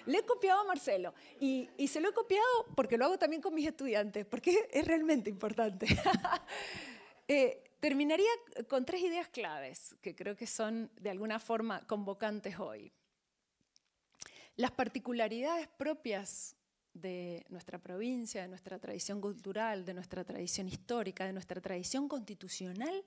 Le he copiado a Marcelo y se lo he copiado porque lo hago también con mis estudiantes, porque es realmente importante. Terminaría con 3 ideas claves que creo que son de alguna forma convocantes hoy. Las particularidades propias de nuestra provincia, de nuestra tradición cultural, de nuestra tradición histórica, de nuestra tradición constitucional,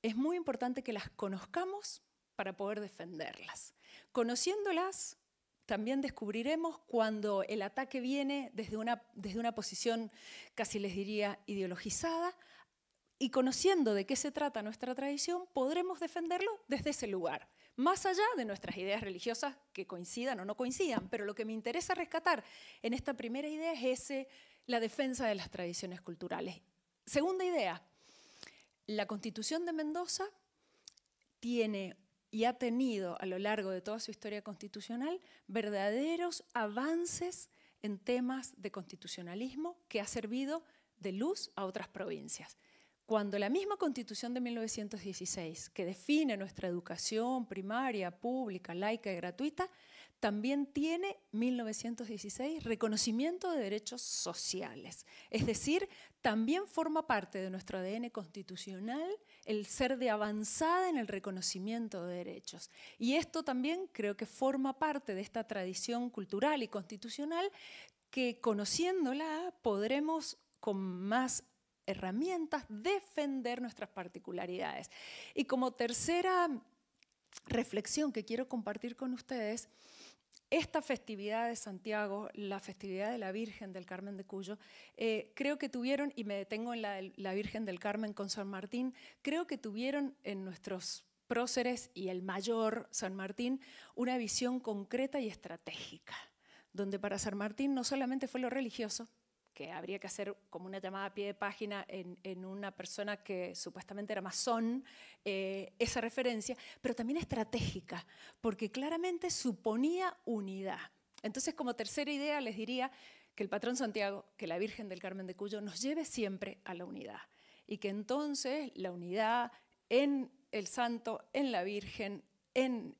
es muy importante que las conozcamos para poder defenderlas. Conociéndolas, también descubriremos cuando el ataque viene desde una posición, casi les diría, ideologizada, y conociendo de qué se trata nuestra tradición, podremos defenderlo desde ese lugar. más allá de nuestras ideas religiosas que coincidan o no coincidan. Pero lo que me interesa rescatar en esta primera idea es la defensa de las tradiciones culturales. Segunda idea, la Constitución de Mendoza tiene y ha tenido a lo largo de toda su historia constitucional verdaderos avances en temas de constitucionalismo que ha servido de luz a otras provincias. Cuando la misma Constitución de 1916, que define nuestra educación primaria, pública, laica y gratuita, también tiene 1916 reconocimiento de derechos sociales. Es decir, también forma parte de nuestro ADN constitucional el ser de avanzada en el reconocimiento de derechos. Y esto también creo que forma parte de esta tradición cultural y constitucional que, conociéndola, podremos con más herramientas defender nuestras particularidades. Y como tercera reflexión que quiero compartir con ustedes, esta festividad de Santiago, la festividad de la Virgen del Carmen de Cuyo, creo que tuvieron, y me detengo en la Virgen del Carmen con San Martín, creo que tuvieron en nuestros próceres y el mayor San Martín una visión concreta y estratégica, donde para San Martín no solamente fue lo religioso, que habría que hacer como una llamada a pie de página en una persona que supuestamente era masón, esa referencia, pero también estratégica, porque claramente suponía unidad. Entonces, como tercera idea, les diría que el patrón Santiago, que la Virgen del Carmen de Cuyo, nos lleve siempre a la unidad, y que entonces la unidad en el santo, en la Virgen, en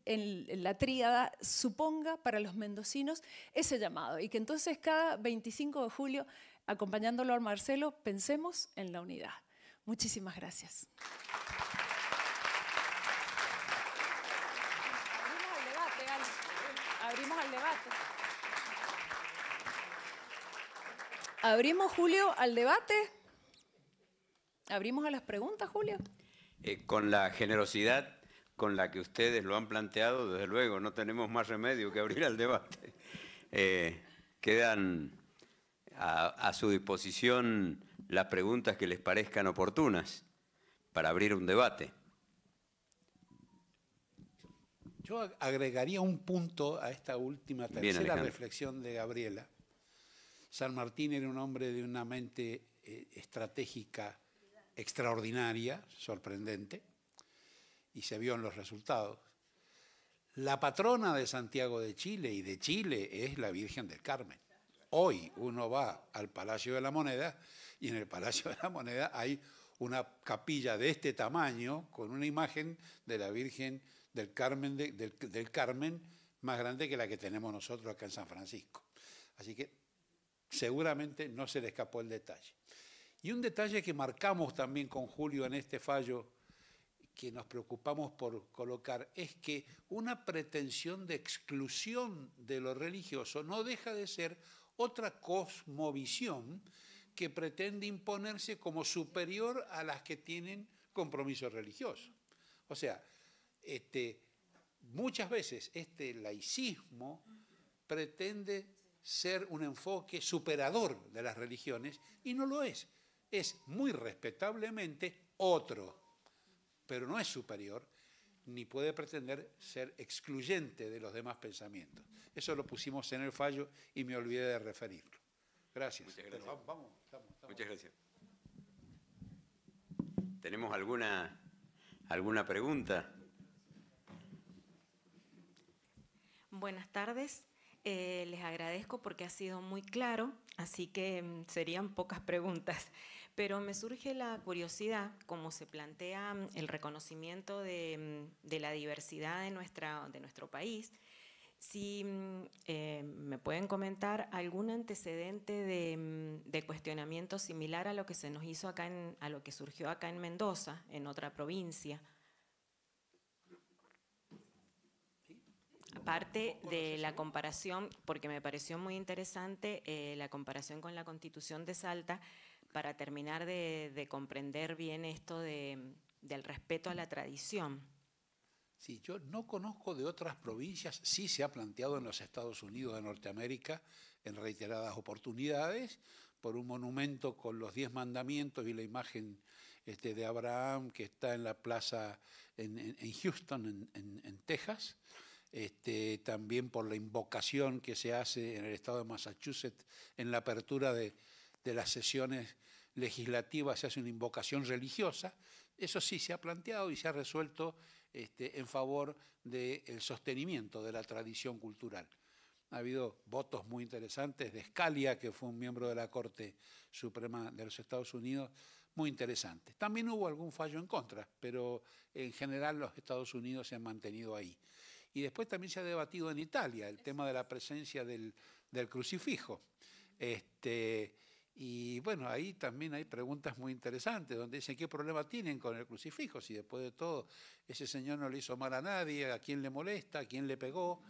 la tríada, suponga para los mendocinos ese llamado, y que entonces cada 25 de julio, acompañándolo a Marcelo, pensemos en la unidad. Muchísimas gracias. Abrimos al debate. ¿Abrimos, Julio, al debate? ¿Abrimos a las preguntas, Julio? Con la generosidad con la que ustedes lo han planteado, desde luego, no tenemos más remedio que abrir al debate. Quedan a su disposición las preguntas que les parezcan oportunas para abrir un debate. Yo agregaría un punto a esta última, tercera reflexión de Gabriela. San Martín era un hombre de una mente estratégica extraordinaria, sorprendente, y se vio en los resultados. La patrona de Santiago de Chile y de Chile es la Virgen del Carmen. Hoy uno va al Palacio de la Moneda y en el Palacio de la Moneda hay una capilla de este tamaño con una imagen de la Virgen del Carmen, del Carmen más grande que la que tenemos nosotros acá en San Francisco. Así que seguramente no se le escapó el detalle. Y un detalle que marcamos también con Julio en este fallo, que nos preocupamos por colocar, es que una pretensión de exclusión de lo religioso no deja de ser otra cosmovisión que pretende imponerse como superior a las que tienen compromiso religioso. O sea, muchas veces este laicismo pretende ser un enfoque superador de las religiones y no lo es. Es muy respetablemente otro, pero no es superior, ni puede pretender ser excluyente de los demás pensamientos. Eso lo pusimos en el fallo y me olvidé de referirlo. Gracias. Muchas gracias. Pero vamos. Muchas gracias. ¿Tenemos alguna pregunta? Buenas tardes. Les agradezco porque ha sido muy claro, así que serían pocas preguntas. Pero me surge la curiosidad, como se plantea el reconocimiento de la diversidad de nuestro país, si me pueden comentar algún antecedente de cuestionamiento similar a lo que se nos hizo acá, a lo que surgió acá en Mendoza, en otra provincia. Aparte de la comparación, porque me pareció muy interesante la comparación con la Constitución de Salta, para terminar de comprender bien esto del respeto a la tradición. Sí, yo no conozco de otras provincias, sí se ha planteado en los Estados Unidos de Norteamérica en reiteradas oportunidades, por un monumento con los 10 mandamientos y la imagen de Abraham, que está en la plaza en Houston, en Texas. También por la invocación que se hace en el estado de Massachusetts en la apertura de las sesiones legislativas, se hace una invocación religiosa. Eso sí se ha planteado y se ha resuelto en favor del sostenimiento de la tradición cultural. Ha habido votos muy interesantes de Scalia, que fue un miembro de la Corte Suprema de los Estados Unidos, muy interesantes. También hubo algún fallo en contra, pero en general los Estados Unidos se han mantenido ahí. Y después también se ha debatido en Italia el tema de la presencia del crucifijo. Y bueno, ahí también hay preguntas muy interesantes, donde dicen qué problema tienen con el crucifijo, si después de todo ese señor no le hizo mal a nadie, a quién le molesta, a quién le pegó,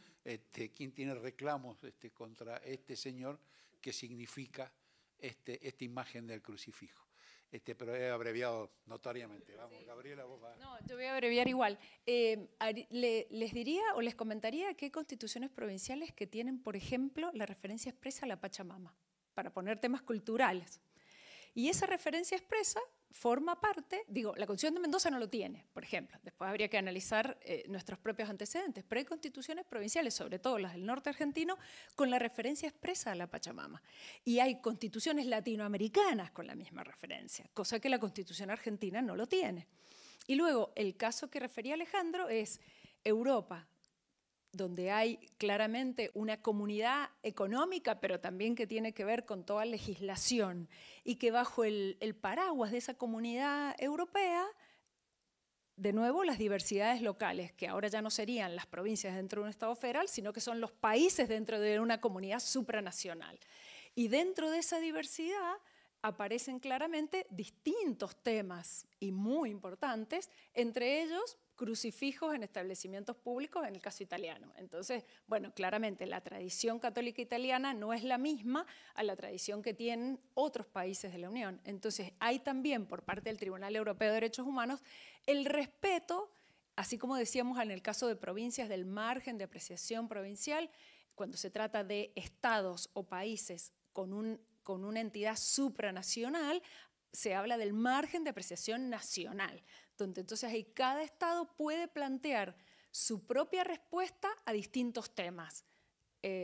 quién tiene reclamos contra este señor que significa esta imagen del crucifijo. Pero he abreviado notoriamente. Vamos, Gabriela, vos vas. No, yo voy a abreviar igual. Les diría o les comentaría que hay constituciones provinciales que tienen, por ejemplo, la referencia expresa a la Pachamama, para poner temas culturales. Y esa referencia expresa forma parte, la Constitución de Mendoza no lo tiene, por ejemplo. Después habría que analizar nuestros propios antecedentes, pero hay constituciones provinciales, sobre todo las del norte argentino, con la referencia expresa a la Pachamama. Y hay constituciones latinoamericanas con la misma referencia, cosa que la Constitución argentina no lo tiene. Y luego, el caso que refería Alejandro es Europa, donde hay claramente una comunidad económica, pero también que tiene que ver con toda legislación, y que bajo el paraguas de esa comunidad europea, de nuevo, las diversidades locales, que ahora ya no serían las provincias dentro de un Estado federal, sino que son los países dentro de una comunidad supranacional. Y dentro de esa diversidad aparecen claramente distintos temas y muy importantes, entre ellos crucifijos en establecimientos públicos, en el caso italiano. Entonces, bueno, claramente la tradición católica italiana no es la misma a la tradición que tienen otros países de la Unión. Entonces, hay también por parte del Tribunal Europeo de Derechos Humanos el respeto, así como decíamos en el caso de provincias, del margen de apreciación provincial, cuando se trata de estados o países con una entidad supranacional, se habla del margen de apreciación nacional, donde entonces ahí cada estado puede plantear su propia respuesta a distintos temas.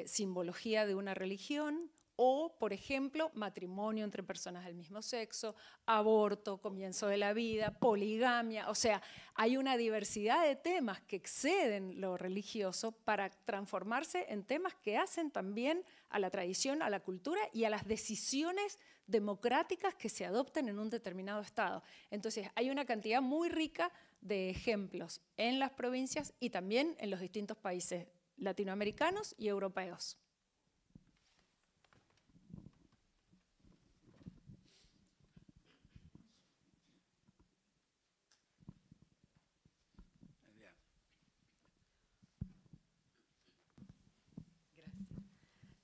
Simbología de una religión o, por ejemplo, matrimonio entre personas del mismo sexo, aborto, comienzo de la vida, poligamia. O sea, hay una diversidad de temas que exceden lo religioso para transformarse en temas que hacen también a la tradición, a la cultura y a las decisiones democráticas que se adopten en un determinado estado. Entonces, hay una cantidad muy rica de ejemplos en las provincias y también en los distintos países latinoamericanos y europeos.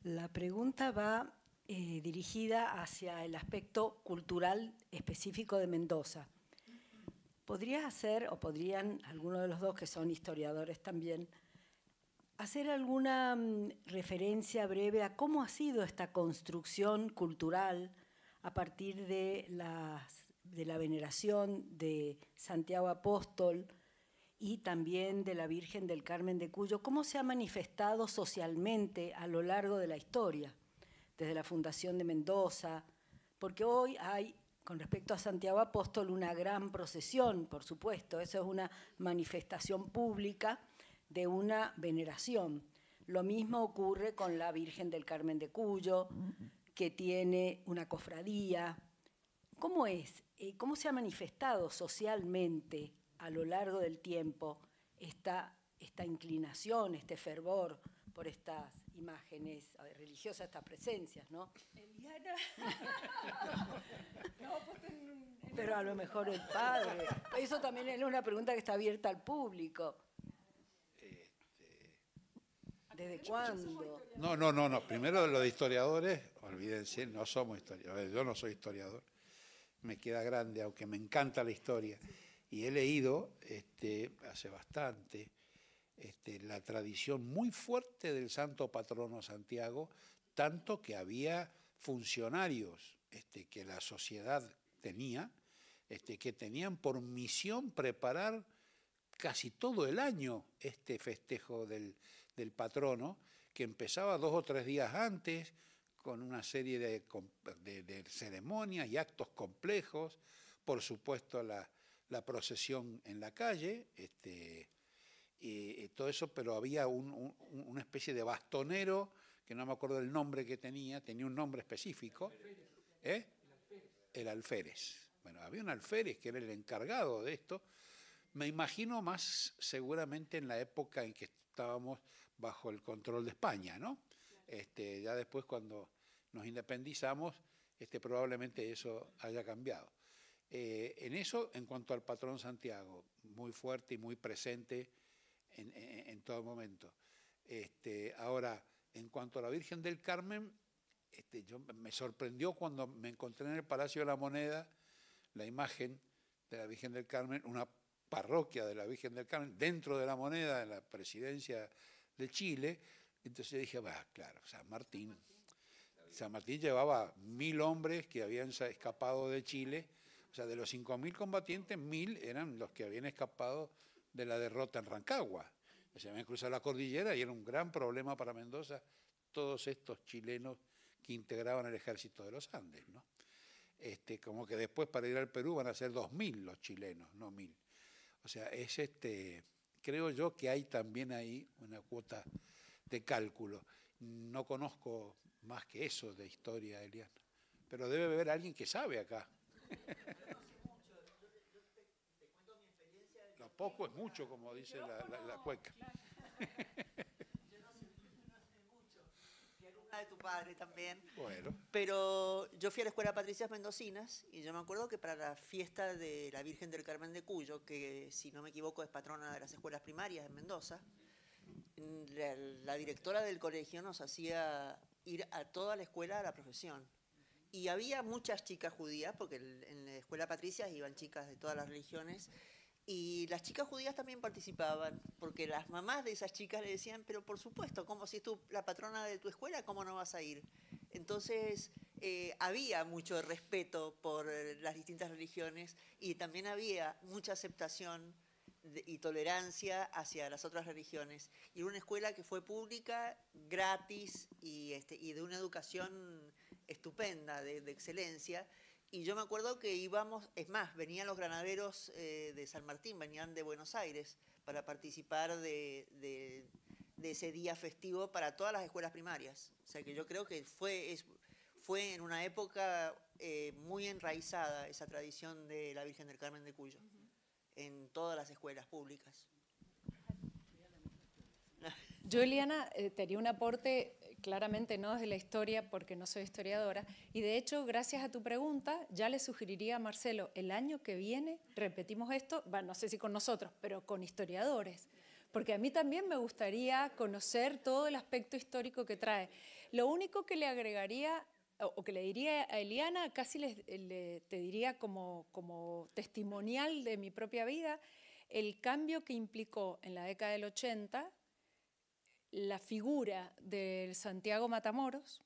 La pregunta va dirigida hacia el aspecto cultural específico de Mendoza. ¿Podrías hacer, o podrían algunos de los dos que son historiadores también, hacer alguna referencia breve a cómo ha sido esta construcción cultural a partir de la veneración de Santiago Apóstol y también de la Virgen del Carmen de Cuyo? ¿Cómo se ha manifestado socialmente a lo largo de la historia, desde la fundación de Mendoza? Porque hoy hay, con respecto a Santiago Apóstol, una gran procesión, por supuesto, eso es una manifestación pública de una veneración. Lo mismo ocurre con la Virgen del Carmen de Cuyo, que tiene una cofradía. ¿Cómo es? ¿Cómo se ha manifestado socialmente a lo largo del tiempo esta inclinación, este fervor por estas imágenes religiosas, estas presencias, ¿no? Eliana. Pero a lo mejor el padre. Eso también es una pregunta que está abierta al público. ¿Desde cuándo? No. Primero lo de historiadores, olvídense, no somos historiadores. Yo no soy historiador. Me queda grande, aunque me encanta la historia. Y he leído hace bastante la tradición muy fuerte del santo patrono Santiago, tanto que había funcionarios que la sociedad tenía, que tenían por misión preparar casi todo el año este festejo del patrono, que empezaba 2 o 3 días antes, con una serie de ceremonias y actos complejos, por supuesto la procesión en la calle, y todo eso, pero había una especie de bastonero, que no me acuerdo del nombre que tenía un nombre específico. El alférez. Bueno, había un alférez que era el encargado de esto. Me imagino más seguramente en la época en que estábamos bajo el control de España, ¿no? Ya después cuando nos independizamos, probablemente eso haya cambiado. En eso, en cuanto al patrón Santiago, muy fuerte y muy presente en todo momento. Ahora, en cuanto a la Virgen del Carmen, me sorprendió cuando me encontré en el Palacio de la Moneda la imagen de la Virgen del Carmen, una parroquia de la Virgen del Carmen, dentro de la Moneda, en la presidencia de Chile. Entonces yo dije, claro, San Martín llevaba 1000 hombres que habían escapado de Chile. O sea, de los 5000 combatientes, 1000 eran los que habían escapado de la derrota en Rancagua. Se habían cruzado la cordillera y era un gran problema para Mendoza todos estos chilenos que integraban el ejército de los Andes, ¿no? Como que después para ir al Perú van a ser 2000 los chilenos, no 1000. O sea, creo yo que hay también ahí una cuota de cálculo. No conozco más que eso de historia, Eliana, pero debe haber alguien que sabe acá. Lo poco es mucho, como dice la cueca. De tu padre también. Bueno. Pero yo fui a la Escuela Patricias Mendocinas y yo me acuerdo que para la fiesta de la Virgen del Carmen de Cuyo, que si no me equivoco es patrona de las escuelas primarias en Mendoza, la directora del colegio nos hacía ir a toda la escuela a la profesión. Y había muchas chicas judías, porque en la Escuela Patricias iban chicas de todas las religiones, y las chicas judías también participaban, porque las mamás de esas chicas le decían, pero por supuesto, como si tú la patrona de tu escuela, ¿cómo no vas a ir? Entonces, había mucho respeto por las distintas religiones y también había mucha aceptación y tolerancia hacia las otras religiones. Y era una escuela que fue pública, gratis y de una educación estupenda, de excelencia. Y yo me acuerdo que íbamos, es más, venían los granaderos de San Martín, venían de Buenos Aires para participar de ese día festivo para todas las escuelas primarias. O sea que yo creo que fue en una época muy enraizada esa tradición de la Virgen del Carmen de Cuyo, en todas las escuelas públicas. Yo, Eliana, tenía un aporte claramente no desde la historia porque no soy historiadora y de hecho gracias a tu pregunta ya le sugeriría a Marcelo el año que viene repetimos esto, no sé si con nosotros, pero con historiadores, porque a mí también me gustaría conocer todo el aspecto histórico que trae. Lo único que le agregaría o que le diría a Eliana, casi te diría como testimonial de mi propia vida, el cambio que implicó en la década del 80 la figura del Santiago Matamoros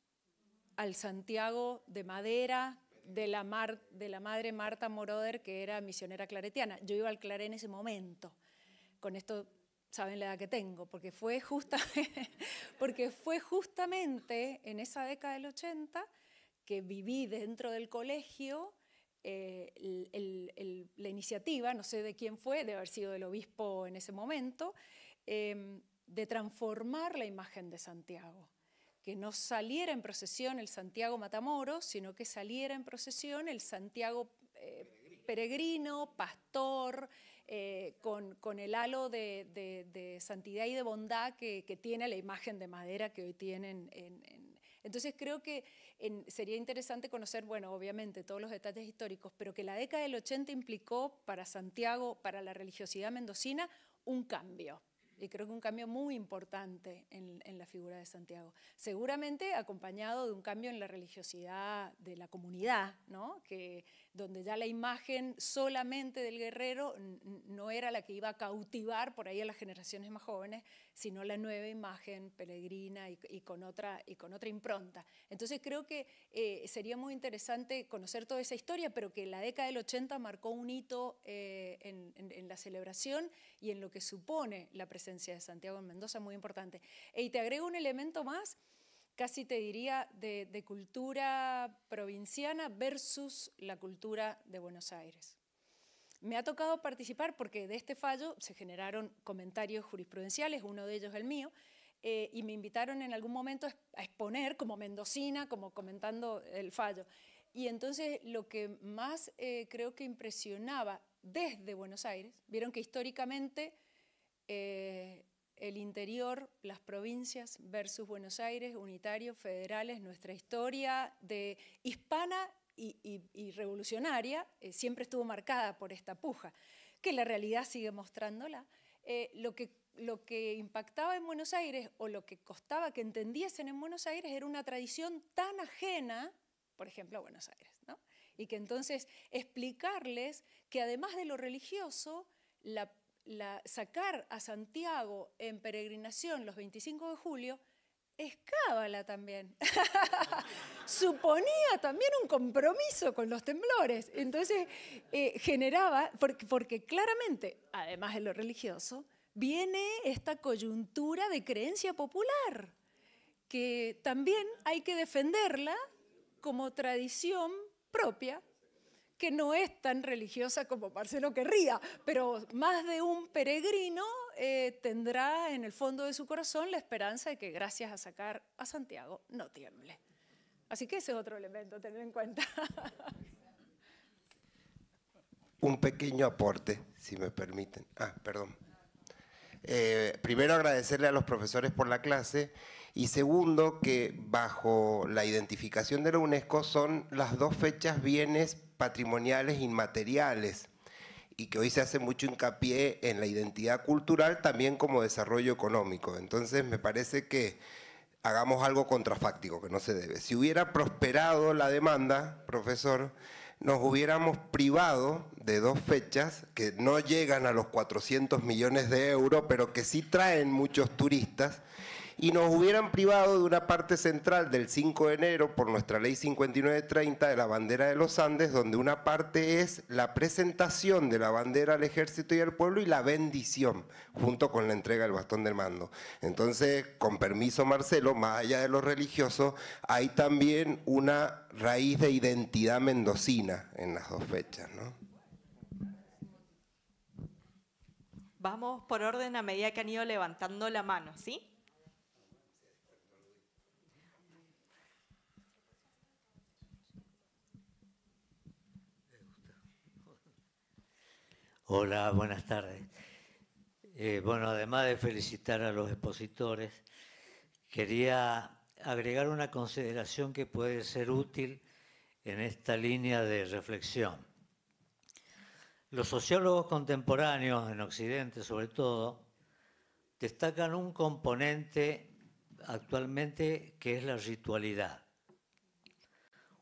al Santiago de madera de la madre Marta Moroder, que era misionera claretiana. Yo iba al Claré en ese momento. Con esto saben la edad que tengo, porque fue justamente en esa década del 80 que viví dentro del colegio la iniciativa, no sé de quién fue, debe haber sido del obispo en ese momento, de transformar la imagen de Santiago, que no saliera en procesión el Santiago Matamoros, sino que saliera en procesión el Santiago peregrino, pastor, con el halo de santidad y de bondad que tiene la imagen de madera que hoy tienen. Entonces creo que sería interesante conocer, bueno, obviamente todos los detalles históricos, pero que la década del 80 implicó para Santiago, para la religiosidad mendocina, un cambio. y creo que un cambio muy importante en la figura de Santiago. Seguramente acompañado de un cambio en la religiosidad de la comunidad, ¿no? Donde ya la imagen solamente del guerrero no era la que iba a cautivar por ahí a las generaciones más jóvenes, sino la nueva imagen peregrina y con otra impronta. Entonces creo que sería muy interesante conocer toda esa historia, pero que la década del 80 marcó un hito en la celebración y en lo que supone la presencia de Santiago en Mendoza, muy importante. Y te agrego un elemento más, casi te diría de cultura provinciana versus la cultura de Buenos Aires. Me ha tocado participar porque de este fallo se generaron comentarios jurisprudenciales, uno de ellos el mío, y me invitaron en algún momento a exponer como mendocina, como comentando el fallo. Y entonces lo que más creo que impresionaba desde Buenos Aires, vieron que históricamente el interior, las provincias versus Buenos Aires, unitarios, federales, nuestra historia de hispana y revolucionaria siempre estuvo marcada por esta puja, que la realidad sigue mostrándola. Lo que impactaba en Buenos Aires o lo que costaba que entendiesen en Buenos Aires era una tradición tan ajena, por ejemplo, a Buenos Aires, ¿no? Y que entonces explicarles que además de lo religioso, sacar a Santiago en peregrinación los 25 de julio es cábala también. Suponía también un compromiso con los temblores. Entonces generaba, porque claramente, además de lo religioso, viene esta coyuntura de creencia popular, que también hay que defenderla como tradición propia, que no es tan religiosa como Marcelo querría, pero más de un peregrino tendrá en el fondo de su corazón la esperanza de que gracias a sacar a Santiago no tiemble. Así que ese es otro elemento a tener en cuenta. Un pequeño aporte, si me permiten. Perdón. Primero, agradecerle a los profesores por la clase, y segundo, que bajo la identificación de la UNESCO son las dos fechas bienes patrimoniales inmateriales, y que hoy se hace mucho hincapié en la identidad cultural también como desarrollo económico. Entonces me parece que hagamos algo contrafáctico, que no se debe. Si hubiera prosperado la demanda, profesor, nos hubiéramos privado de dos fechas que no llegan a los 400 millones de euros, pero que sí traen muchos turistas, y nos hubieran privado de una parte central del 5 de enero por nuestra ley 5930 de la bandera de los Andes, donde una parte es la presentación de la bandera al ejército y al pueblo y la bendición, junto con la entrega del bastón del mando. Entonces, con permiso Marcelo, más allá de lo religioso, hay también una raíz de identidad mendocina en las dos fechas, ¿no? Vamos por orden a medida que han ido levantando la mano, ¿sí? Hola, buenas tardes. Bueno, además de felicitar a los expositores, quería agregar una consideración que puede ser útil en esta línea de reflexión. Los sociólogos contemporáneos, en Occidente sobre todo, destacan un componente actualmente que es la ritualidad.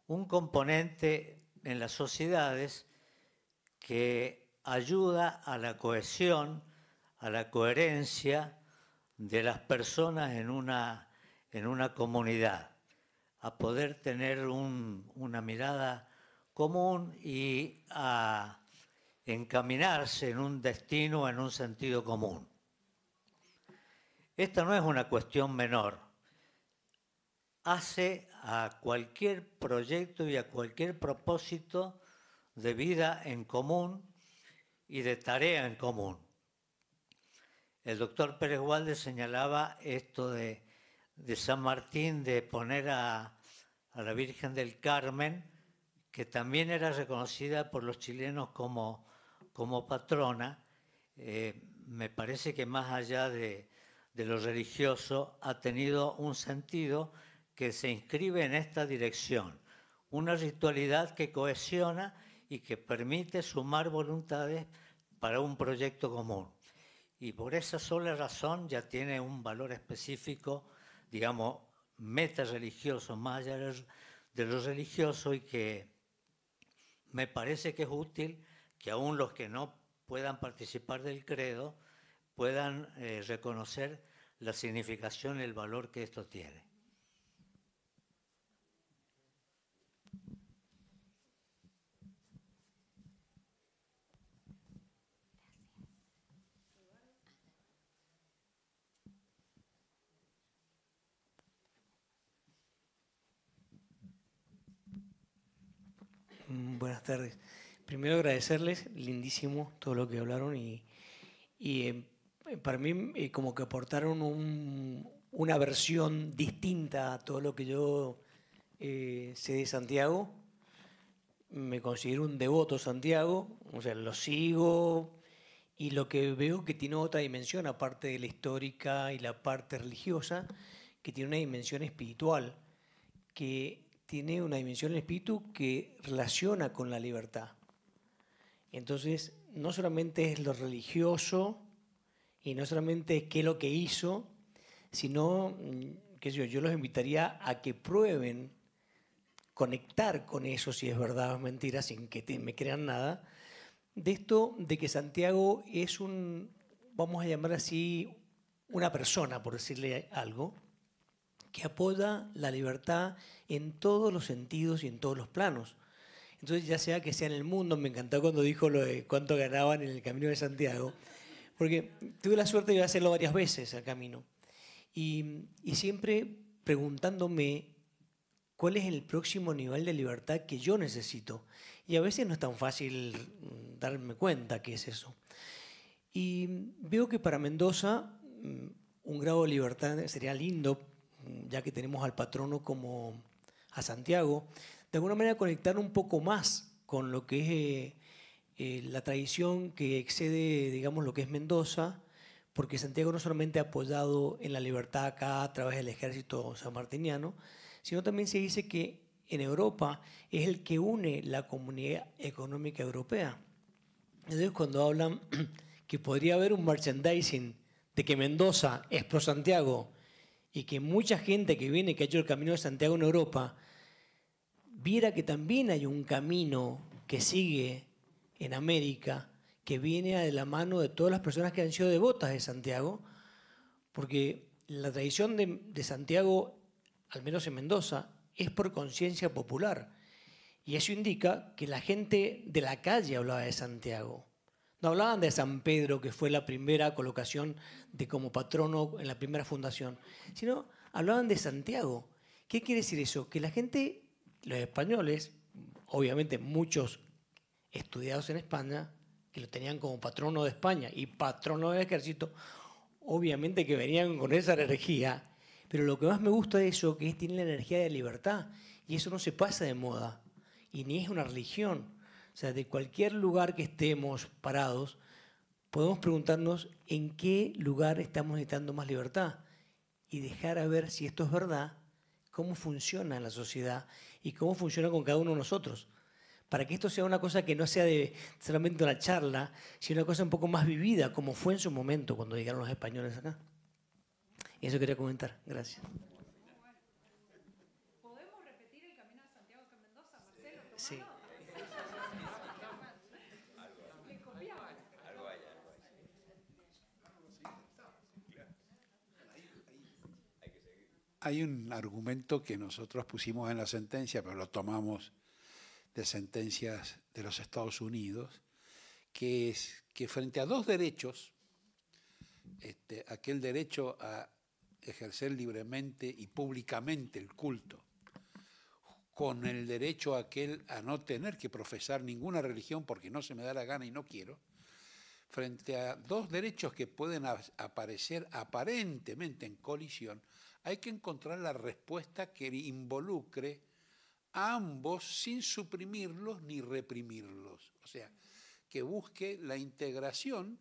Un componente en las sociedades que ayuda a la cohesión, a la coherencia de las personas en una comunidad, a poder tener una mirada común y a encaminarse en un destino, en un sentido común. Esta no es una cuestión menor. Hace a cualquier proyecto y a cualquier propósito de vida en común y de tarea en común. El doctor Pérez Walde señalaba esto de San Martín, de poner a la Virgen del Carmen, que también era reconocida por los chilenos como patrona. Me parece que más allá de lo religioso ha tenido un sentido que se inscribe en esta dirección, una ritualidad que cohesiona y que permite sumar voluntades para un proyecto común. y por esa sola razón ya tiene un valor específico, digamos, meta-religioso, más allá de lo religioso, y que me parece que es útil que aún los que no puedan participar del credo puedan reconocer la significación y el valor que esto tiene. Buenas tardes. Primero agradecerles, lindísimo todo lo que hablaron y para mí como que aportaron una versión distinta a todo lo que yo sé de Santiago. Me considero un devoto de Santiago, o sea, lo sigo y lo que veo que tiene otra dimensión, aparte de la histórica y la parte religiosa, que tiene una dimensión espiritual, que tiene una dimensión del espíritu que relaciona con la libertad. Entonces, no solamente es lo religioso y no solamente es qué es lo que hizo, sino, qué sé yo los invitaría a que prueben conectar con eso, si es verdad o es mentira, sin que me crean nada, de esto de que Santiago es vamos a llamar así, una persona, por decirle algo, que apoya la libertad en todos los sentidos y en todos los planos. Entonces, ya sea que sea en el mundo, me encantó cuando dijo lo de cuánto ganaban en el Camino de Santiago, porque tuve la suerte de hacerlo varias veces al camino, y siempre preguntándome cuál es el próximo nivel de libertad que yo necesito. Y a veces no es tan fácil darme cuenta que es eso. Y veo que para Mendoza un grado de libertad sería lindo, ya que tenemos al patrono como a Santiago, de alguna manera conectar un poco más con lo que es la tradición que excede, digamos, lo que es Mendoza, porque Santiago no solamente ha apoyado en la libertad acá a través del ejército sanmartiniano, sino también se dice que en Europa es el que une la Comunidad Económica Europea. Entonces, cuando hablan que podría haber un merchandising de que Mendoza es pro Santiago y que mucha gente que viene, que ha hecho el Camino de Santiago en Europa, viera que también hay un camino que sigue en América, que viene de la mano de todas las personas que han sido devotas de Santiago, porque la tradición de Santiago, al menos en Mendoza, es por conciencia popular. Y eso indica que la gente de la calle hablaba de Santiago. No hablaban de San Pedro, que fue la primera colocación de como patrono en la primera fundación, sino hablaban de Santiago. ¿Qué quiere decir eso? Que la gente, los españoles, obviamente muchos estudiados en España, que lo tenían como patrono de España y patrono del ejército, obviamente que venían con esa energía, pero lo que más me gusta de eso es que tiene la energía de libertad, y eso no se pasa de moda, y ni es una religión. O sea, de cualquier lugar que estemos parados, podemos preguntarnos en qué lugar estamos necesitando más libertad y dejar a ver si esto es verdad, cómo funciona en la sociedad y cómo funciona con cada uno de nosotros. Para que esto sea una cosa que no sea solamente una charla, sino una cosa un poco más vivida, como fue en su momento cuando llegaron los españoles acá. Y eso quería comentar. Gracias. ¿Podemos repetir el Camino de Santiago acá en Mendoza, Marcelo? Sí. Hay un argumento que nosotros pusimos en la sentencia, pero lo tomamos de sentencias de los Estados Unidos, que es que frente a dos derechos, aquel derecho a ejercer libremente y públicamente el culto, con el derecho aquel a no tener que profesar ninguna religión porque no se me da la gana y no quiero, frente a dos derechos que pueden aparecer aparentemente en colisión, hay que encontrar la respuesta que involucre a ambos sin suprimirlos ni reprimirlos. O sea, que busque la integración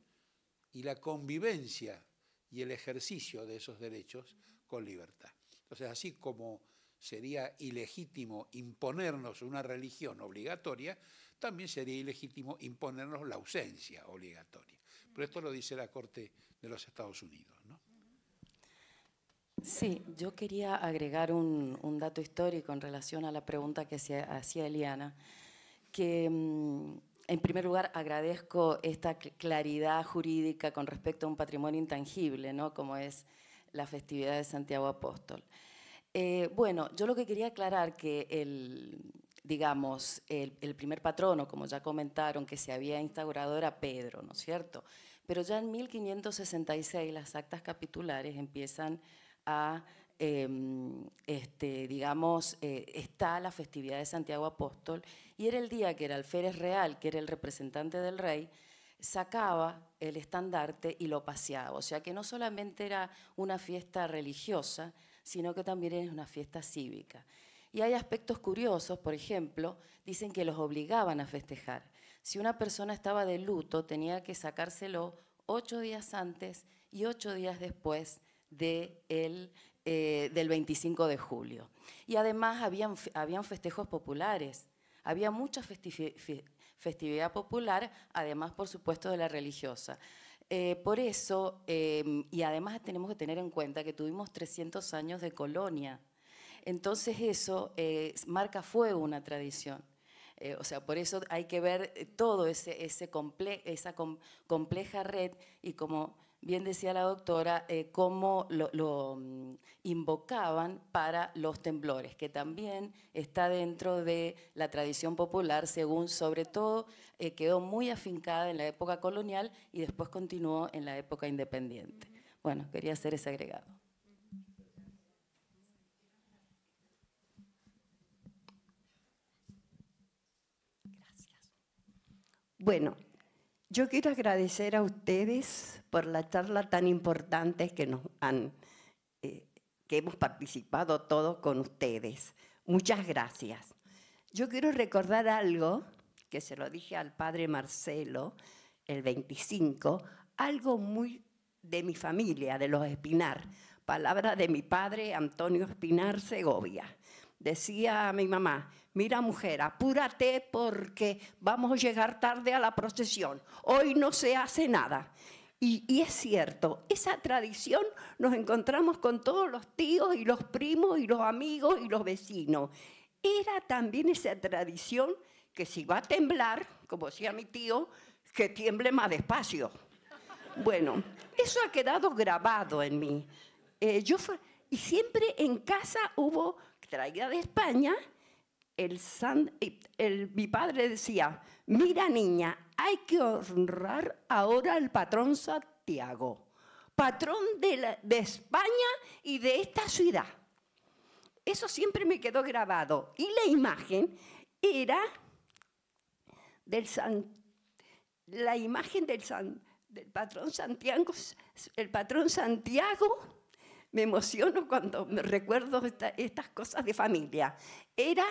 y la convivencia y el ejercicio de esos derechos con libertad. Entonces, así como sería ilegítimo imponernos una religión obligatoria, también sería ilegítimo imponernos la ausencia obligatoria. pero esto lo dice la Corte de los Estados Unidos, ¿no? Sí, yo quería agregar un dato histórico en relación a la pregunta que hacía Eliana, que en primer lugar agradezco esta claridad jurídica con respecto a un patrimonio intangible, ¿no? Como es la festividad de Santiago Apóstol. Bueno, yo lo que quería aclarar que el primer patrono, como ya comentaron, que se había instaurado era Pedro, ¿no es cierto? Pero ya en 1566 las actas capitulares empiezan a, está la festividad de Santiago Apóstol, y era el día que el alférez real, que era el representante del rey, sacaba el estandarte y lo paseaba. O sea que no solamente era una fiesta religiosa, sino que también era una fiesta cívica. Y hay aspectos curiosos, por ejemplo, dicen que los obligaban a festejar. Si una persona estaba de luto, tenía que sacárselo 8 días antes y 8 días después del 25 de julio. Y además habían festejos populares, había mucha festividad popular, además, por supuesto, de la religiosa. Por eso, y además tenemos que tener en cuenta que tuvimos 300 años de colonia. Entonces eso marca fuego una tradición. O sea, por eso hay que ver todo esa compleja red y, como bien decía la doctora, cómo lo invocaban para los temblores, que también está dentro de la tradición popular, según sobre todo quedó muy afincada en la época colonial y después continuó en la época independiente. Bueno, quería hacer ese agregado. Bueno, yo quiero agradecer a ustedes por la charla tan importante que hemos participado todos con ustedes. Muchas gracias. Yo quiero recordar algo que se lo dije al padre Marcelo el 25, algo muy de mi familia, de los Espinar, palabra de mi padre Antonio Espinar Segovia. Decía a mi mamá: mira, mujer, apúrate porque vamos a llegar tarde a la procesión. Hoy no se hace nada. Y es cierto, esa tradición nos encontramos con todos los tíos y los primos y los amigos y los vecinos. Era también esa tradición que si va a temblar, como decía mi tío, que tiemble más despacio. Bueno, eso ha quedado grabado en mí. Y siempre en casa hubo, traída de España, mi padre decía: mira, niña, hay que honrar ahora al patrón Santiago, patrón de España y de esta ciudad. Eso siempre me quedó grabado. Y la imagen era la imagen del patrón Santiago. El patrón Santiago, me emociono cuando me recuerdo estas cosas de familia. Era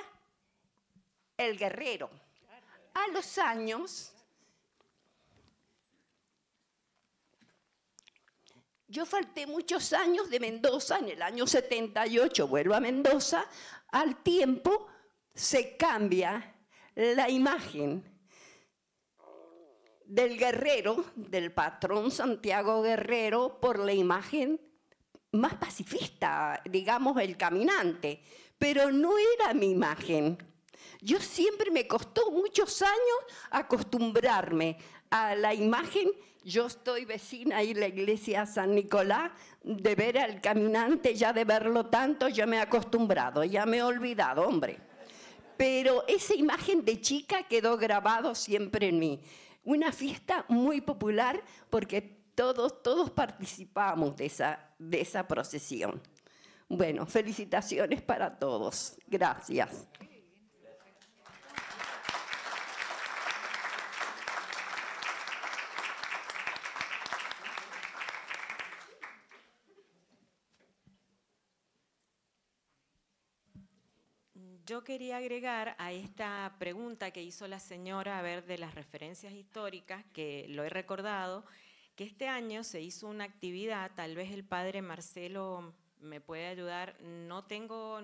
el guerrero. A los años, yo falté muchos años de Mendoza, en el año 78 vuelvo a Mendoza, al tiempo se cambia la imagen del guerrero, del patrón Santiago Guerrero, por la imagen más pacifista, digamos, el caminante, pero no era mi imagen. Yo siempre me costó muchos años acostumbrarme a la imagen. Yo estoy vecina ahí en la iglesia San Nicolás, de ver al caminante, ya de verlo tanto, ya me he acostumbrado, ya me he olvidado, hombre. Pero esa imagen de chica quedó grabado siempre en mí. Una fiesta muy popular porque todos participamos de esa procesión. Bueno, felicitaciones para todos. Gracias. Yo quería agregar a esta pregunta que hizo la señora, a ver, de las referencias históricas, que lo he recordado, que este año se hizo una actividad, tal vez el padre Marcelo me puede ayudar, no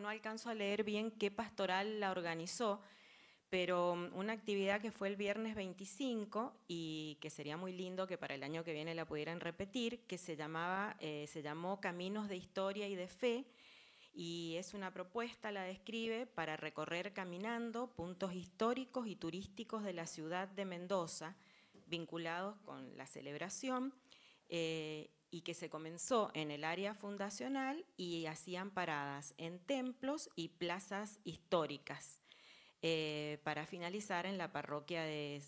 alcanzo a leer bien qué pastoral la organizó, pero una actividad que fue el viernes 25 y que sería muy lindo que para el año que viene la pudieran repetir, que se llamó Caminos de Historia y de Fe, y es una propuesta, la describe, para recorrer caminando puntos históricos y turísticos de la ciudad de Mendoza, vinculados con la celebración, y que se comenzó en el área fundacional y hacían paradas en templos y plazas históricas, para finalizar en la parroquia de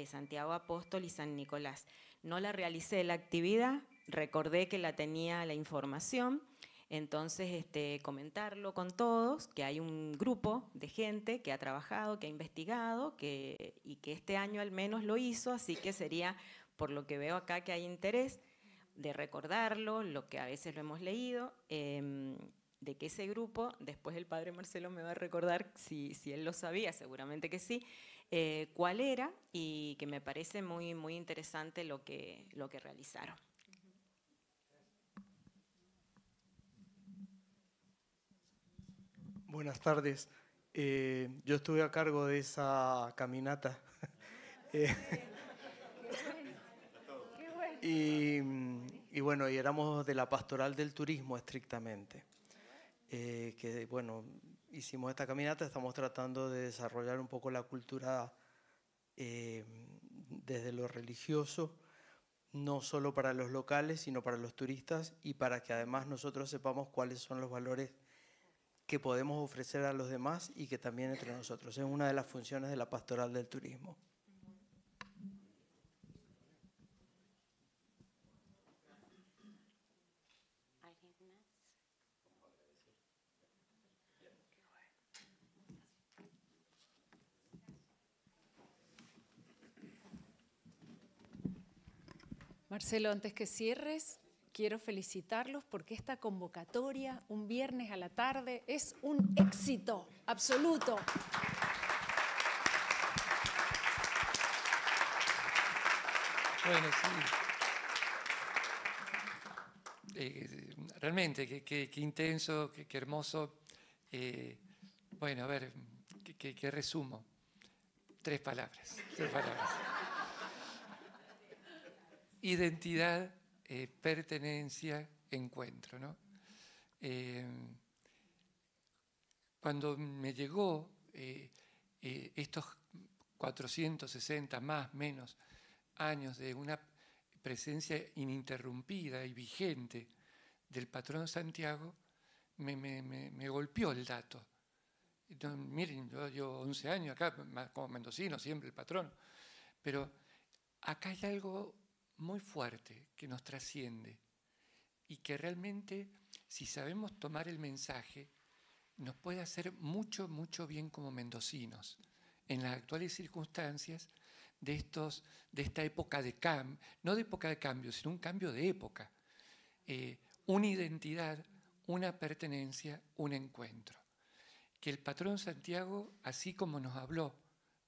Santiago Apóstol y San Nicolás. No la realicé la actividad, recordé que la tenía la información, entonces comentarlo con todos, que hay un grupo de gente que ha trabajado, que ha investigado, y que este año al menos lo hizo, así que sería, por lo que veo acá, que hay interés de recordarlo, lo que a veces lo hemos leído, de que ese grupo, después el padre Marcelo me va a recordar si él lo sabía, seguramente que sí, cuál era, y que me parece muy, muy interesante lo que realizaron. Buenas tardes. Yo estuve a cargo de esa caminata. Y bueno, y éramos de la pastoral del turismo estrictamente. Que bueno, hicimos esta caminata, estamos tratando de desarrollar un poco la cultura desde lo religioso, no solo para los locales, sino para los turistas, y para que además nosotros sepamos cuáles son los valores que podemos ofrecer a los demás y que también entre nosotros. Es una de las funciones de la pastoral del turismo. Marcelo, antes que cierres, quiero felicitarlos porque esta convocatoria, un viernes a la tarde, es un éxito absoluto. Bueno, sí. Realmente, qué intenso, qué hermoso. Bueno, a ver, ¿qué resumo? Tres palabras. Identidad, pertenencia, encuentro, ¿no? Cuando me llegó estos 460 más, menos años de una presencia ininterrumpida y vigente del patrón Santiago, me golpeó el dato. Entonces, miren, yo llevo 11 años acá, como mendocino, siempre el patrón, pero acá hay algo muy fuerte que nos trasciende y que realmente, si sabemos tomar el mensaje, nos puede hacer mucho, mucho bien como mendocinos en las actuales circunstancias de esta época de cambio, no de época de cambio, sino un cambio de época. Una identidad, una pertenencia, un encuentro. Que el patrón Santiago, así como nos habló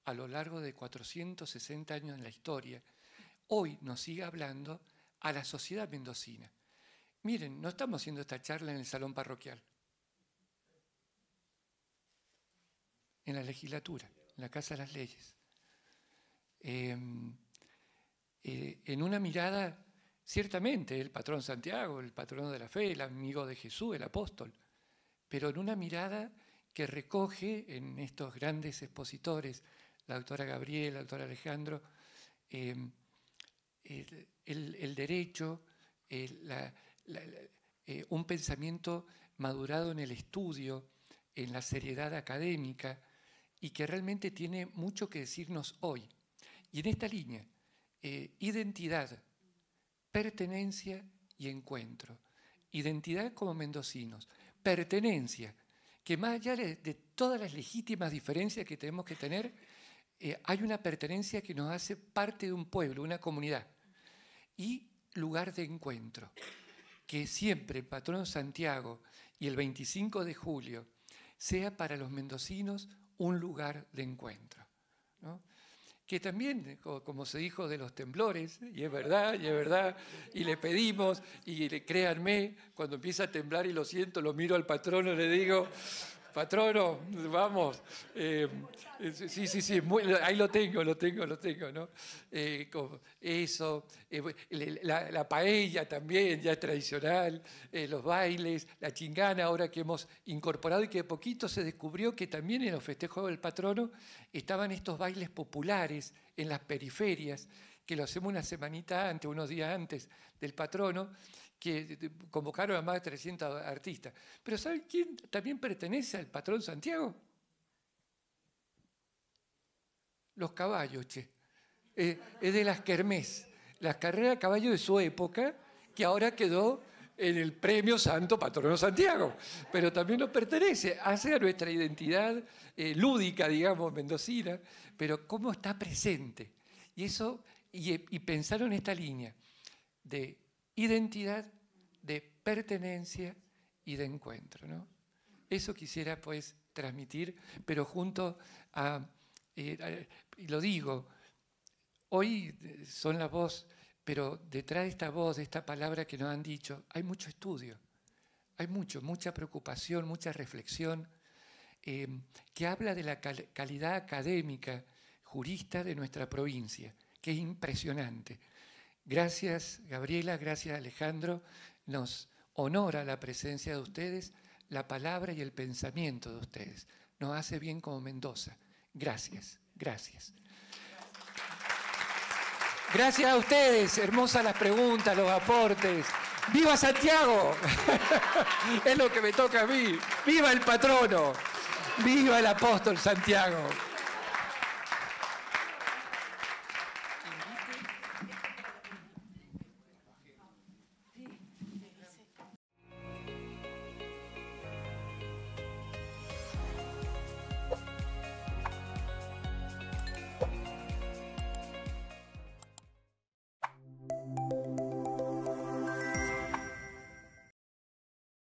a lo largo de 460 años en la historia, hoy nos sigue hablando a la sociedad mendocina. Miren, no estamos haciendo esta charla en el salón parroquial, en la legislatura, en la Casa de las Leyes. En una mirada, ciertamente, el patrón Santiago, el patrono de la fe, el amigo de Jesús, el apóstol, pero en una mirada que recoge en estos grandes expositores, la doctora Gabriela, la doctora Alejandro, el derecho, un pensamiento madurado en el estudio, en la seriedad académica, y que realmente tiene mucho que decirnos hoy. Y en esta línea, identidad, pertenencia y encuentro. Identidad como mendocinos, pertenencia, que más allá de todas las legítimas diferencias que tenemos que tener, hay una pertenencia que nos hace parte de un pueblo, una comunidad. Y lugar de encuentro, que siempre el patrón Santiago y el 25 de julio sea para los mendocinos un lugar de encuentro, ¿no? Que también, como se dijo de los temblores, y es verdad, y le pedimos, y créanme, cuando empieza a temblar y lo siento, lo miro al patrono y le digo, patrono, vamos. Sí, ahí lo tengo, ¿no? Eso, la paella también, ya es tradicional, los bailes, la chingana, ahora que hemos incorporado y que de poquito se descubrió que también en los festejos del patrono estaban estos bailes populares en las periferias, que lo hacemos una semanita antes, unos días antes del patrono, que convocaron a más de 300 artistas. Pero ¿saben quién también pertenece al patrón Santiago? Los caballos, che. Es de las kermés, las carreras de caballo de su época, que ahora quedó en el premio Santo Patrono Santiago, pero también nos pertenece, hace a nuestra identidad lúdica, digamos, mendocina, pero cómo está presente. Y eso, y pensaron en esta línea de identidad, de pertenencia y de encuentro, ¿no? Eso quisiera, pues, transmitir, pero junto a, y lo digo, hoy son la voz, pero detrás de esta voz, de esta palabra que nos han dicho, hay mucho estudio, hay mucha preocupación, mucha reflexión, que habla de la calidad académica, jurista de nuestra provincia, que es impresionante. Gracias, Gabriela, gracias, Alejandro. Nos honora la presencia de ustedes, la palabra y el pensamiento de ustedes. Nos hace bien como Mendoza. Gracias, gracias. Gracias a ustedes, hermosas las preguntas, los aportes. ¡Viva Santiago! Es lo que me toca a mí. ¡Viva el patrono! ¡Viva el apóstol Santiago!